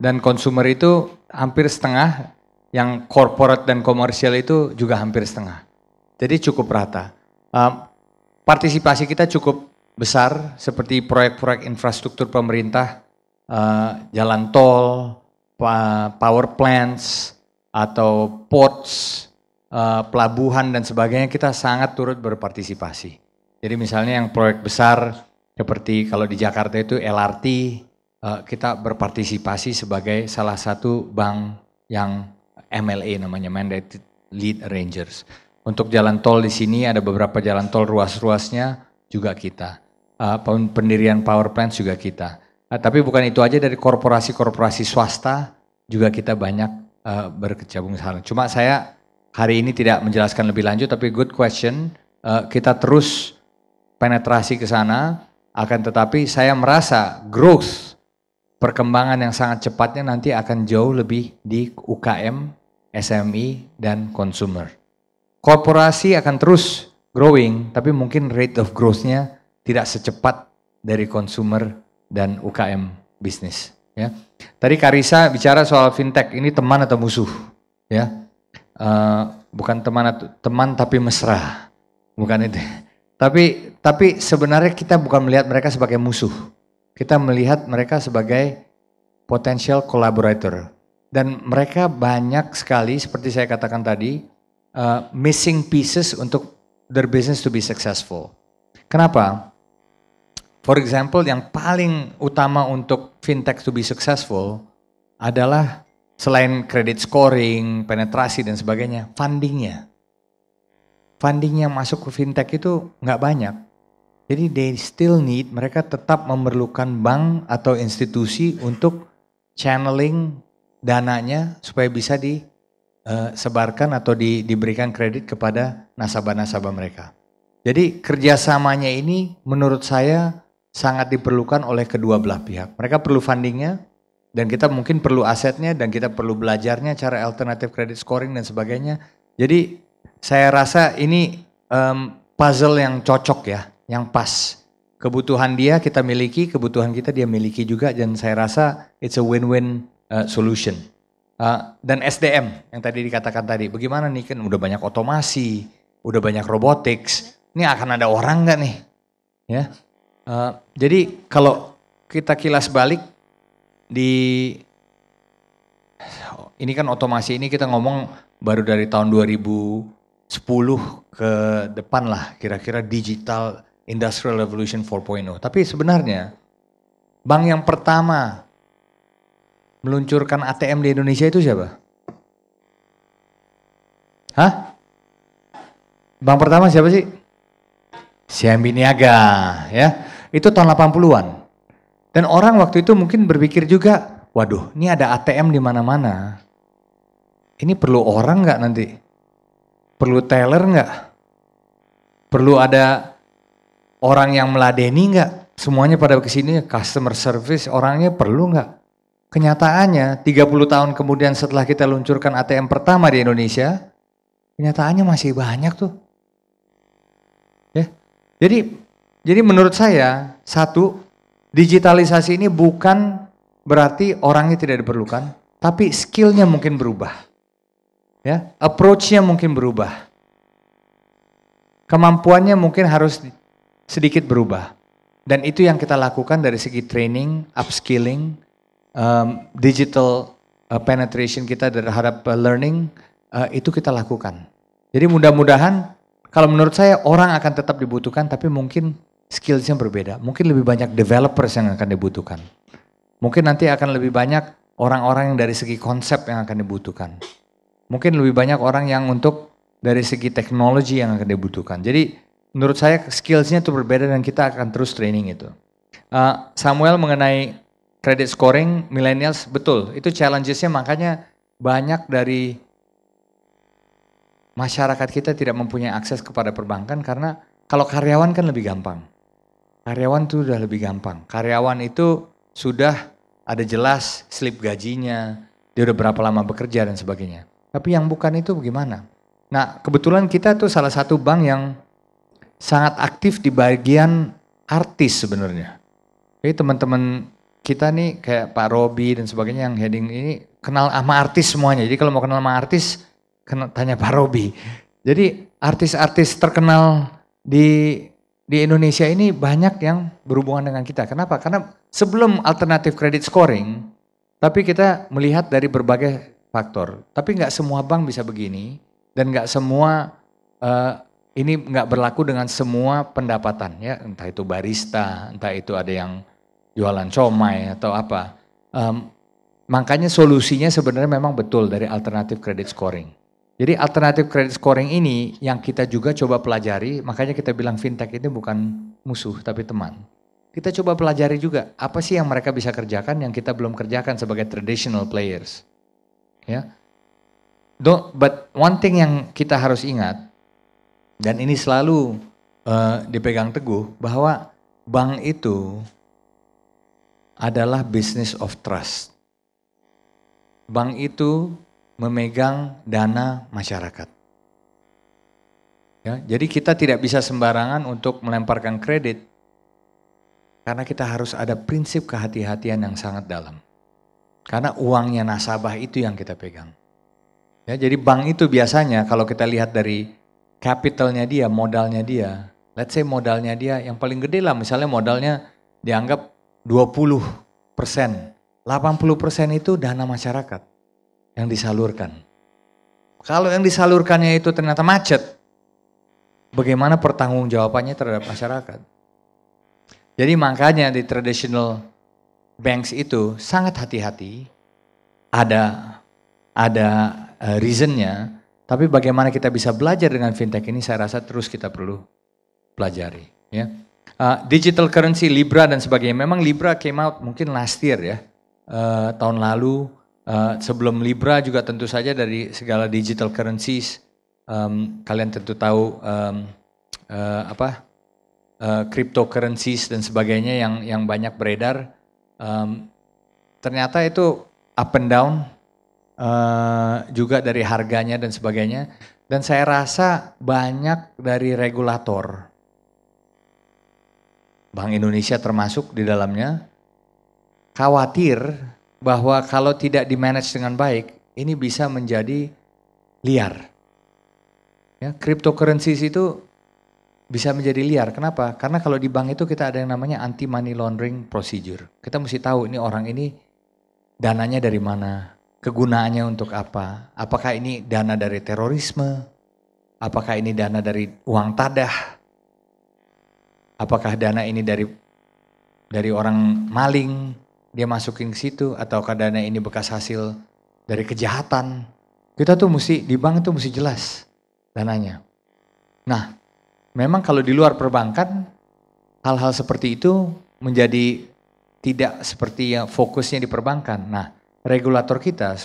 dan consumer itu hampir setengah, yang corporate dan komersial itu juga hampir setengah. Jadi cukup rata. Partisipasi kita cukup besar seperti proyek-proyek infrastruktur pemerintah, jalan tol, power plants, atau ports, pelabuhan dan sebagainya, kita sangat turut berpartisipasi. Jadi misalnya yang proyek besar seperti kalau di Jakarta itu LRT, kita berpartisipasi sebagai salah satu bank yang MLA namanya, Mandated Lead Arrangers. Untuk jalan tol di sini ada beberapa jalan tol ruas-ruasnya juga kita. Pendirian power plant juga kita. Tapi bukan itu aja, dari korporasi-korporasi swasta juga kita banyak berkecimpung sana. Cuma saya hari ini tidak menjelaskan lebih lanjut, tapi good question. Kita terus penetrasi ke sana, akan tetapi saya merasa growth, perkembangan yang sangat cepatnya nanti akan jauh lebih di UKM, SME, dan consumer. Korporasi akan terus growing, tapi mungkin rate of growth-nya tidak secepat dari consumer dan UKM bisnis. Ya. Tadi Karisa bicara soal fintech, ini teman atau musuh? Ya, bukan teman tapi mesra, bukan itu. Tapi sebenarnya kita bukan melihat mereka sebagai musuh, kita melihat mereka sebagai potential collaborator. Dan mereka banyak sekali, seperti saya katakan tadi, missing pieces untuk their business to be successful. Kenapa? For example, yang paling utama untuk fintech to be successful adalah selain credit scoring, penetrasi dan sebagainya, fundingnya. Funding yang masuk ke fintech itu nggak banyak. Jadi they still need, mereka tetap memerlukan bank atau institusi untuk channeling dananya supaya bisa disebarkan atau diberikan kredit kepada nasabah-nasabah mereka. Jadi kerjasamanya ini menurut saya sangat diperlukan oleh kedua belah pihak. Mereka perlu fundingnya, dan kita mungkin perlu asetnya, dan kita perlu belajarnya cara alternatif credit scoring dan sebagainya. Jadi saya rasa ini puzzle yang cocok ya, yang pas. Kebutuhan dia kita miliki, kebutuhan kita dia miliki juga, dan saya rasa it's a win-win solution. Dan SDM yang tadi dikatakan tadi, bagaimana nih, kan udah banyak otomasi, udah banyak robotics, ini akan ada orang nggak nih? Ya, jadi kalau kita kilas balik di ini kan otomasi ini kita ngomong baru dari tahun 2010 ke depan lah, kira-kira digital industrial revolution 4.0. Tapi sebenarnya bank yang pertama meluncurkan ATM di Indonesia itu siapa? Hah? Bank pertama siapa sih? CIMB Niaga, ya. Itu tahun 80-an. Dan orang waktu itu mungkin berpikir juga, waduh, ini ada ATM di mana-mana. Ini perlu orang nggak nanti? Perlu teller nggak? Perlu ada orang yang meladeni nggak? Semuanya pada kesini, customer service, orangnya perlu nggak? Kenyataannya 30 tahun kemudian setelah kita luncurkan ATM pertama di Indonesia, kenyataannya masih banyak tuh. Ya. Jadi menurut saya, satu, digitalisasi ini bukan berarti orangnya tidak diperlukan, tapi skillnya mungkin berubah. Ya, approach-nya mungkin berubah. Kemampuannya mungkin harus sedikit berubah. Dan itu yang kita lakukan dari segi training, upskilling, digital penetration kita terhadap learning, itu kita lakukan. Jadi mudah-mudahan, kalau menurut saya orang akan tetap dibutuhkan, tapi mungkin skillsnya berbeda. Mungkin lebih banyak developers yang akan dibutuhkan. Mungkin nanti akan lebih banyak orang-orang yang dari segi konsep yang akan dibutuhkan. Mungkin lebih banyak orang yang untuk dari segi teknologi yang akan dibutuhkan. Jadi menurut saya skillsnya itu berbeda dan kita akan terus training itu. Samuel mengenai credit scoring, millennials, betul. Itu challenges-nya, makanya banyak dari masyarakat kita tidak mempunyai akses kepada perbankan karena kalau karyawan kan lebih gampang. Karyawan itu sudah lebih gampang. Karyawan itu sudah ada jelas slip gajinya, dia udah berapa lama bekerja dan sebagainya. Tapi yang bukan itu bagaimana? Nah, kebetulan kita tuh salah satu bank yang sangat aktif di bagian artis sebenarnya. Jadi teman-teman kita nih kayak Pak Robi dan sebagainya yang heading ini kenal sama artis semuanya. Jadi kalau mau kenal sama artis, tanya Pak Robi. Jadi artis-artis terkenal di Indonesia ini banyak yang berhubungan dengan kita. Kenapa? Karena sebelum alternatif credit scoring, tapi kita melihat dari berbagai faktor. Tapi nggak semua bank bisa begini dan nggak semua ini nggak berlaku dengan semua pendapatan ya. Entah itu barista, entah itu ada yang jualan comai atau apa. Makanya solusinya sebenarnya memang betul dari alternatif credit scoring. Jadi alternatif credit scoring ini yang kita juga coba pelajari, makanya kita bilang fintech ini bukan musuh tapi teman. Kita coba pelajari juga apa sih yang mereka bisa kerjakan yang kita belum kerjakan sebagai traditional players. Ya. But one thing yang kita harus ingat, dan ini selalu dipegang teguh, bahwa bank itu adalah business of trust. Bank itu memegang dana masyarakat. Ya, jadi kita tidak bisa sembarangan untuk melemparkan kredit karena kita harus ada prinsip kehati-hatian yang sangat dalam. Karena uangnya nasabah itu yang kita pegang. Ya, jadi bank itu biasanya kalau kita lihat dari capitalnya dia, modalnya dia, let's say modalnya dia yang paling gede lah, misalnya modalnya dianggap 20%, 80% itu dana masyarakat yang disalurkan. Kalau yang disalurkannya itu ternyata macet, bagaimana pertanggungjawabannya terhadap masyarakat? Jadi makanya di traditional banks itu sangat hati-hati, ada reasonnya, tapi bagaimana kita bisa belajar dengan fintech ini saya rasa terus kita perlu pelajari. Ya. Digital currency, Libra dan sebagainya, memang Libra came out mungkin last year ya, tahun lalu. Sebelum Libra juga tentu saja dari segala digital currencies, kalian tentu tahu cryptocurrencies dan sebagainya yang banyak beredar. Ternyata itu up and down juga dari harganya dan sebagainya. Dan saya rasa banyak dari regulator, Bank Indonesia termasuk di dalamnya, khawatir bahwa kalau tidak di-manage dengan baik, ini bisa menjadi liar. Ya, cryptocurrencies itu bisa menjadi liar. Kenapa? Karena kalau di bank itu kita ada yang namanya anti money laundering procedure. Kita mesti tahu ini orang ini dananya dari mana, kegunaannya untuk apa? Apakah ini dana dari terorisme? Apakah ini dana dari uang tadah? Apakah dana ini dari orang maling, dia masukin ke situ, ataukah dana ini bekas hasil dari kejahatan? Kita tuh mesti, di bank itu mesti jelas dananya. Nah, memang kalau di luar perbankan, hal-hal seperti itu menjadi tidak seperti yang fokusnya di perbankan. Nah, regulator kita,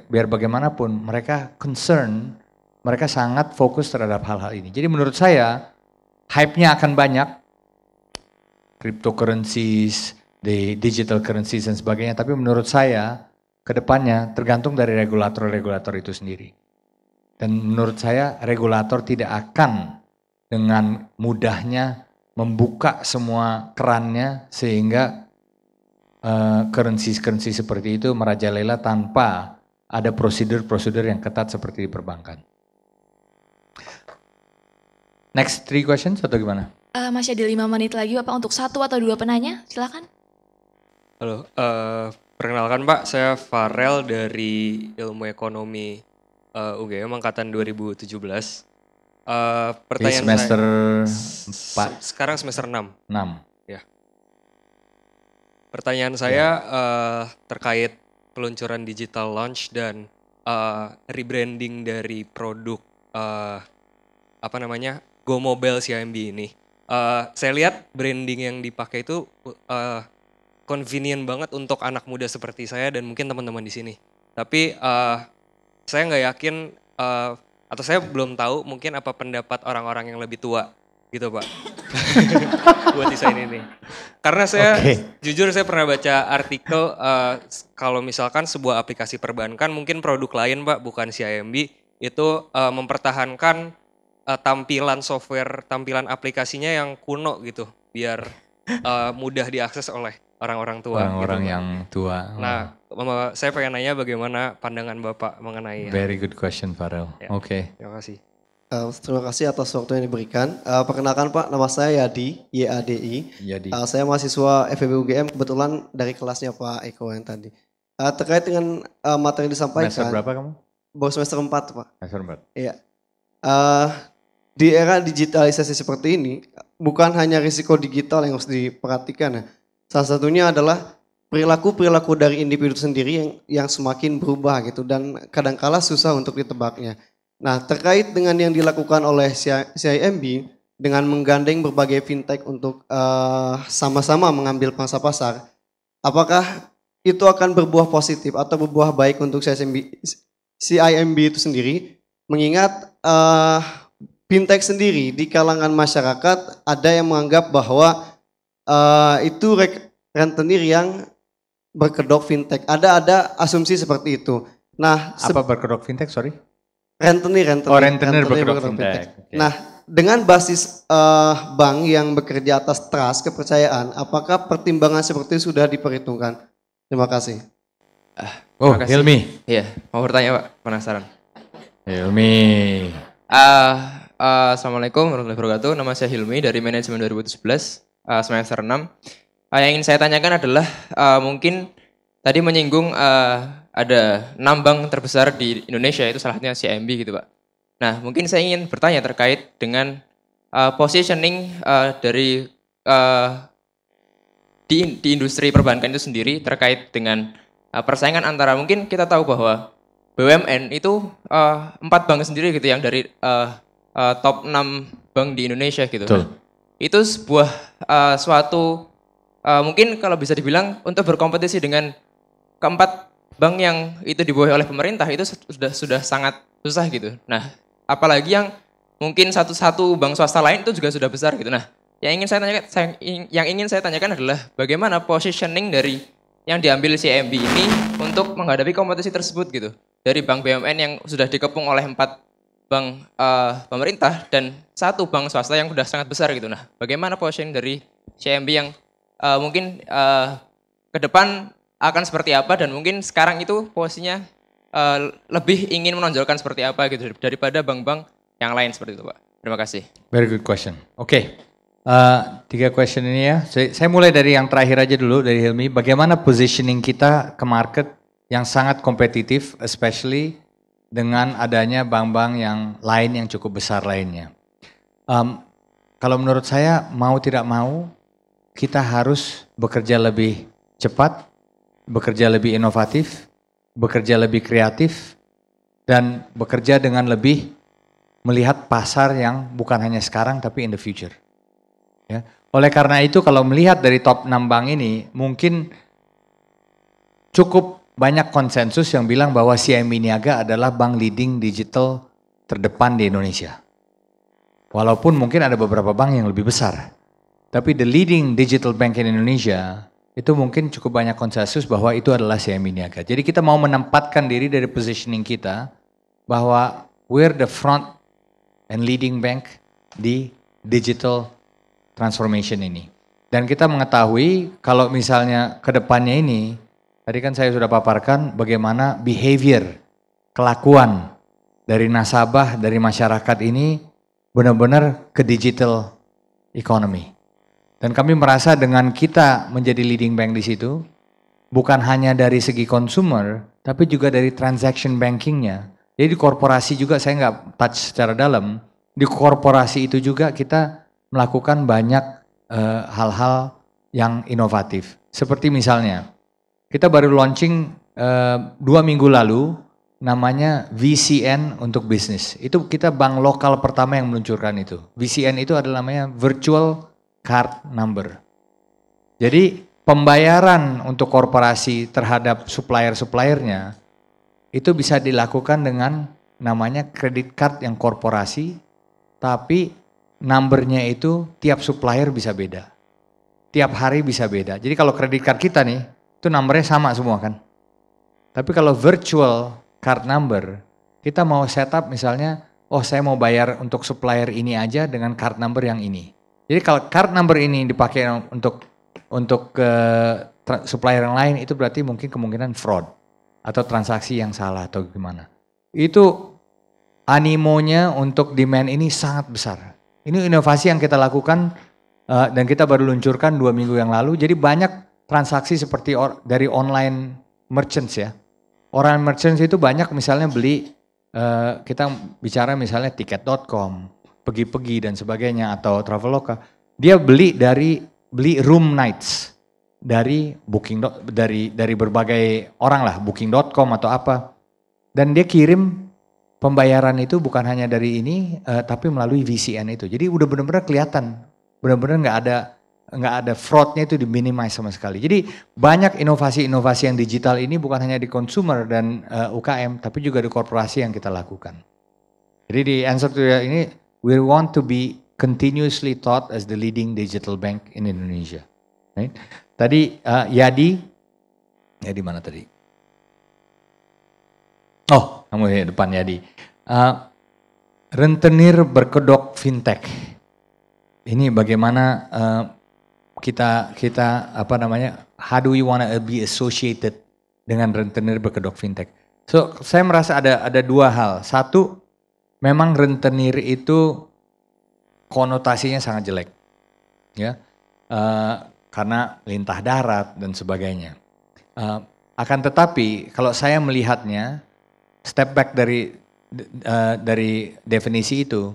biar bagaimanapun, mereka concern, mereka sangat fokus terhadap hal-hal ini. Jadi menurut saya, hype-nya akan banyak, cryptocurrencies, the digital currencies dan sebagainya. Tapi menurut saya, kedepannya tergantung dari regulator-regulator itu sendiri. Dan menurut saya, regulator tidak akan dengan mudahnya membuka semua kerannya sehingga currency seperti itu merajalela tanpa ada prosedur-prosedur yang ketat seperti di perbankan. Next 3 questions atau gimana? Masih ada 5 menit lagi Bapak untuk 1 atau 2 penanya, silakan. Halo, perkenalkan Pak, saya Farel dari Ilmu Ekonomi UGM angkatan 2017. Pertanyaan semester saya, 4. Sekarang semester 6. 6. Ya. Pertanyaan saya terkait peluncuran digital launch dan rebranding dari produk Go Mobile CIMB ini. Saya lihat branding yang dipakai itu convenient banget untuk anak muda seperti saya dan mungkin teman-teman di sini. Tapi saya nggak yakin atau saya belum tahu mungkin apa pendapat orang-orang yang lebih tua gitu Pak buat desain ini. Karena saya jujur saya pernah baca artikel kalau misalkan sebuah aplikasi perbankan mungkin produk lain Pak bukan CIMB itu mempertahankan tampilan software, tampilan aplikasinya yang kuno gitu biar mudah diakses oleh orang-orang tua. Orang-orang gitu, yang tua. Nah, saya pengen nanya bagaimana pandangan Bapak mengenai Very good question, Farel. Ya. Oke. Terima kasih. Terima kasih atas waktu yang diberikan. Perkenalkan Pak, nama saya Yadi, YADI. Yadi. Saya mahasiswa FEB UGM, kebetulan dari kelasnya Pak Eko yang tadi. Terkait dengan materi yang disampaikan. Semester berapa kamu? Baru semester 4 Pak. Semester 4. Iya. Di era digitalisasi seperti ini, bukan hanya risiko digital yang harus diperhatikan ya. Salah satunya adalah perilaku dari individu sendiri yang semakin berubah gitu dan kadangkala susah untuk ditebaknya. Nah, terkait dengan yang dilakukan oleh CIMB dengan menggandeng berbagai fintech untuk sama-sama mengambil pangsa pasar, apakah itu akan berbuah positif atau berbuah baik untuk CIMB itu sendiri? Mengingat fintech sendiri di kalangan masyarakat ada yang menganggap bahwa itu rentenir yang berkedok fintech. Ada asumsi seperti itu. Nah, apa berkedok fintech? Sorry. Rentenir. Oh, rentenir berkedok fintech. Okay. Nah, dengan basis bank yang bekerja atas trust, kepercayaan, apakah pertimbangan seperti itu sudah diperhitungkan? Terima kasih. Terima kasih. Hilmi. Iya, mau bertanya Pak, penasaran. Hilmi. Assalamualaikum warahmatullahi wabarakatuh. Nama saya Hilmi dari manajemen 2011. Semester 6. Yang ingin saya tanyakan adalah mungkin tadi menyinggung ada 6 bank terbesar di Indonesia, itu salah satunya CIMB gitu Pak. Nah mungkin saya ingin bertanya terkait dengan positioning dari di industri perbankan itu sendiri terkait dengan persaingan antara, mungkin kita tahu bahwa BUMN itu 4 bank sendiri gitu yang dari top 6 bank di Indonesia gitu. Betul. Itu sebuah suatu mungkin kalau bisa dibilang untuk berkompetisi dengan keempat bank yang itu dibawahi oleh pemerintah itu sudah sangat susah gitu. Nah, apalagi yang mungkin satu bank swasta lain itu juga sudah besar gitu. Nah, yang ingin saya tanyakan adalah bagaimana positioning dari yang diambil CIMB ini untuk menghadapi kompetisi tersebut gitu. Dari bank BUMN yang sudah dikepung oleh 4 bank pemerintah dan 1 bank swasta yang sudah sangat besar gitu. Nah, bagaimana positioning dari CIMB yang mungkin ke depan akan seperti apa dan mungkin sekarang itu posisinya lebih ingin menonjolkan seperti apa gitu daripada bank-bank yang lain seperti itu Pak. Terima kasih. Very good question. Oke. 3 question ini ya. Saya mulai dari yang terakhir aja dulu dari Hilmi. Bagaimana positioning kita ke market yang sangat kompetitif, especially dengan adanya bank-bank yang lain yang cukup besar lainnya. Kalau menurut saya mau tidak mau kita harus bekerja lebih cepat, bekerja lebih inovatif, bekerja lebih kreatif, dan bekerja dengan lebih melihat pasar yang bukan hanya sekarang tapi in the future. Ya. Oleh karena itu kalau melihat dari top 6 bank ini mungkin cukup banyak konsensus yang bilang bahwa CIMB Niaga adalah bank leading digital terdepan di Indonesia. Walaupun mungkin ada beberapa bank yang lebih besar. Tapi the leading digital bank in Indonesia itu mungkin cukup banyak konsensus bahwa itu adalah CIMB Niaga. Jadi kita mau menempatkan diri dari positioning kita bahwa we're the front and leading bank di digital transformation ini. Dan kita mengetahui kalau misalnya ke depannya ini, tadi kan saya sudah paparkan bagaimana behavior, kelakuan dari nasabah, dari masyarakat ini benar-benar ke digital economy. Dan kami merasa dengan kita menjadi leading bank di situ, bukan hanya dari segi consumer, tapi juga dari transaction bankingnya. Jadi di korporasi juga saya nggak touch secara dalam, di korporasi itu juga kita melakukan banyak hal-hal yang inovatif. Seperti misalnya, kita baru launching 2 minggu lalu, namanya VCN untuk bisnis. Itu kita bank lokal pertama yang meluncurkan itu. VCN itu adalah namanya Virtual Card Number. Jadi pembayaran untuk korporasi terhadap supplier-suppliernya itu bisa dilakukan dengan namanya credit card yang korporasi, tapi numbernya itu tiap supplier bisa beda. Tiap hari bisa beda. Jadi kalau credit card kita nih, itu numbernya sama semua kan. Tapi kalau virtual card number, kita mau setup misalnya, oh saya mau bayar untuk supplier ini aja dengan card number yang ini. Jadi kalau card number ini dipakai untuk supplier yang lain, itu berarti mungkin kemungkinan fraud atau transaksi yang salah atau gimana. Itu animonya untuk demand ini sangat besar. Ini inovasi yang kita lakukan dan kita baru luncurkan 2 minggu yang lalu. Jadi banyak transaksi seperti dari online merchants ya. Orang merchants itu banyak misalnya beli, kita bicara misalnya tiket.com, pergi-pergi dan sebagainya atau Traveloka. Dia beli room nights dari booking dari berbagai orang lah, booking.com atau apa. Dan dia kirim pembayaran itu bukan hanya dari ini tapi melalui VCN itu. Jadi udah benar-benar kelihatan, benar-benar nggak ada fraudnya itu diminimize sama sekali. Jadi banyak inovasi-inovasi yang digital ini bukan hanya di consumer dan UKM, tapi juga di korporasi yang kita lakukan. Jadi di answer to ini, we want to be continuously thought as the leading digital bank in Indonesia. Right? Tadi Yadi mana tadi? Oh, kamu di depan Yadi. Rentenir berkedok fintech. Ini bagaimana kita apa namanya, how do we wanna be associated dengan rentenir berkedok fintech. So saya merasa ada 2 hal. Satu, memang rentenir itu konotasinya sangat jelek, ya, karena lintah darat dan sebagainya. Akan tetapi kalau saya melihatnya, step back dari definisi itu,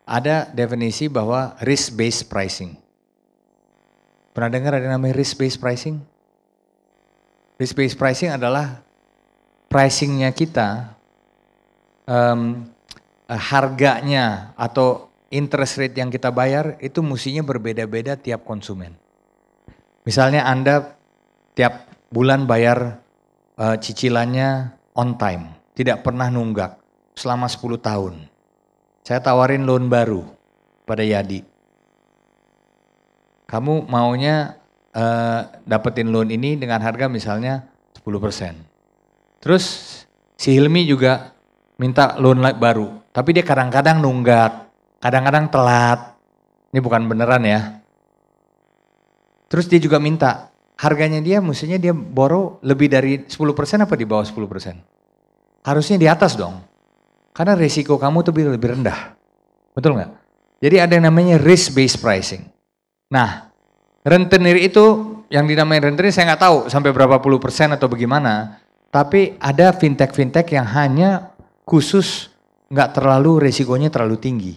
ada definisi bahwa risk based pricing. Pernah dengar ada namanya risk based pricing? Risk based pricing adalah pricingnya kita, harganya atau interest rate yang kita bayar itu mestinya berbeda-beda tiap konsumen. Misalnya Anda tiap bulan bayar cicilannya on time, tidak pernah nunggak selama 10 tahun. Saya tawarin loan baru pada Yadi. Kamu maunya dapetin loan ini dengan harga misalnya 10%. Terus si Hilmi juga minta loan baru, tapi dia kadang-kadang nunggak, kadang-kadang telat. Ini bukan beneran ya. Terus dia juga minta, harganya dia mestinya dia borrow lebih dari 10% apa di bawah 10%? Harusnya di atas dong. Karena resiko kamu tuh lebih rendah. Betul nggak? Jadi ada yang namanya risk based pricing. Nah, rentenir itu yang dinamai rentenir saya nggak tahu sampai berapa puluh persen atau bagaimana. Tapi ada fintech-fintech yang hanya khusus nggak terlalu risikonya terlalu tinggi.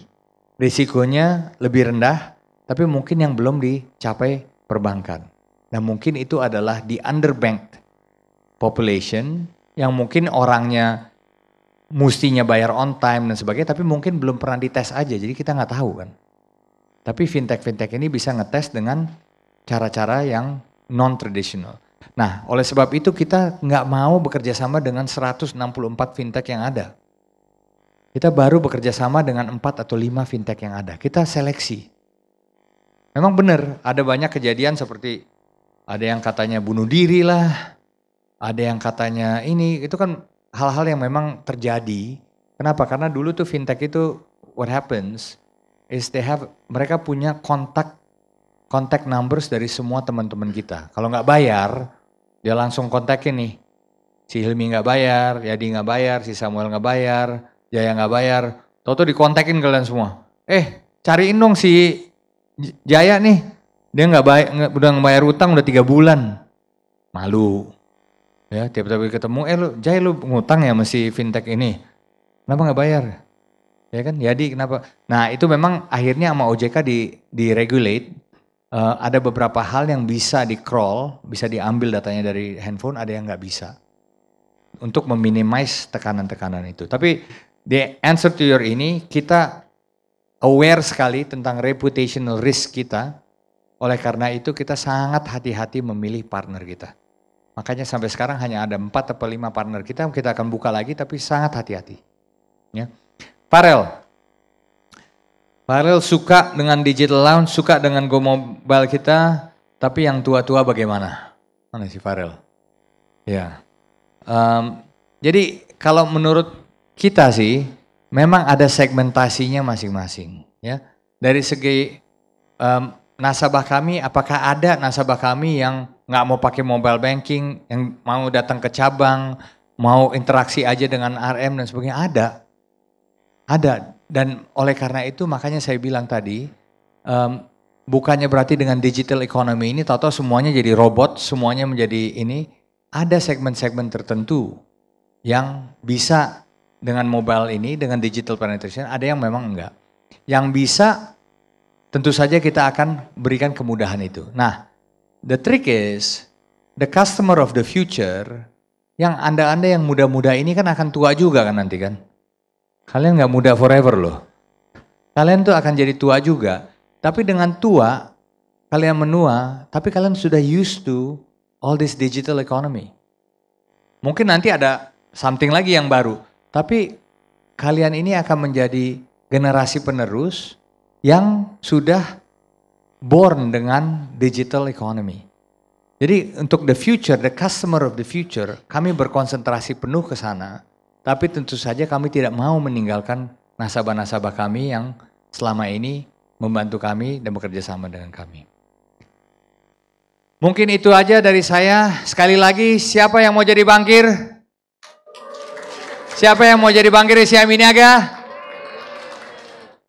Risikonya lebih rendah, tapi mungkin yang belum dicapai perbankan. Nah mungkin itu adalah di underbanked population yang mungkin orangnya mustinya bayar on time dan sebagainya, tapi mungkin belum pernah dites aja, jadi kita nggak tahu kan. Tapi fintech-fintech ini bisa ngetes dengan cara-cara yang non-traditional. Nah, oleh sebab itu kita nggak mau bekerja sama dengan 164 fintech yang ada. Kita baru bekerja sama dengan 4 atau 5 fintech yang ada. Kita seleksi. Memang benar, ada banyak kejadian seperti ada yang katanya bunuh diri lah, ada yang katanya ini, itu kan hal-hal yang memang terjadi. Kenapa? Karena dulu tuh fintech itu, what happens is mereka punya contact numbers dari semua teman-teman kita. Kalau nggak bayar, dia langsung kontakin nih. Si Hilmi nggak bayar, Yadi nggak bayar, si Samuel nggak bayar, Jaya nggak bayar. Toto dikontakin kalian semua. Cariin dong si Jaya nih. Dia nggak bayar, udah ngebayar utang udah 3 bulan. Malu. Ya, tiap-tiap ketemu, lu Jaya lu ngutang ya sama si fintech ini. Kenapa nggak bayar? Ya kan, Yadi kenapa? Nah itu memang akhirnya sama OJK di-regulate. Ada beberapa hal yang bisa di-crawl, bisa diambil datanya dari handphone, ada yang nggak bisa. Untuk meminimize tekanan-tekanan itu. Tapi the answer to your ini, kita aware sekali tentang reputational risk kita. Oleh karena itu kita sangat hati-hati memilih partner kita. Makanya sampai sekarang hanya ada 4 atau 5 partner kita akan buka lagi tapi sangat hati-hati. Ya. Farel suka dengan digital lounge, suka dengan Go Mobile kita, tapi yang tua-tua bagaimana? Mana si Farel? Ya. Jadi kalau menurut kita sih, memang ada segmentasinya masing-masing. Ya. Dari segi nasabah kami, apakah ada nasabah kami yang nggak mau pakai mobile banking, yang mau datang ke cabang, mau interaksi aja dengan RM dan sebagainya? Ada. Dan oleh karena itu makanya saya bilang tadi, bukannya berarti dengan digital economy ini tahu-tahu semuanya jadi robot, semuanya menjadi ini. Ada segmen-segmen tertentu yang bisa dengan mobile ini, dengan digital penetration, ada yang memang enggak. Yang bisa tentu saja kita akan berikan kemudahan itu. Nah, the trick is, the customer of the future, yang Anda yang muda-muda ini kan akan tua juga kan nanti kan. Kalian nggak muda forever loh. Kalian tuh akan jadi tua juga. Tapi dengan tua, kalian menua, tapi kalian sudah used to all this digital economy. Mungkin nanti ada something lagi yang baru. Tapi kalian ini akan menjadi generasi penerus yang sudah born dengan digital economy. Jadi untuk the future, the customer of the future, kami berkonsentrasi penuh ke sana. Tapi tentu saja kami tidak mau meninggalkan nasabah-nasabah kami yang selama ini membantu kami dan bekerja sama dengan kami. Mungkin itu aja dari saya. Sekali lagi, siapa yang mau jadi bankir? Siapa yang mau jadi bankir di CIMB Niaga?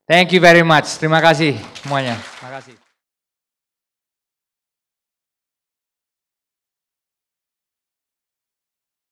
Thank you very much. Terima kasih semuanya. Terima kasih.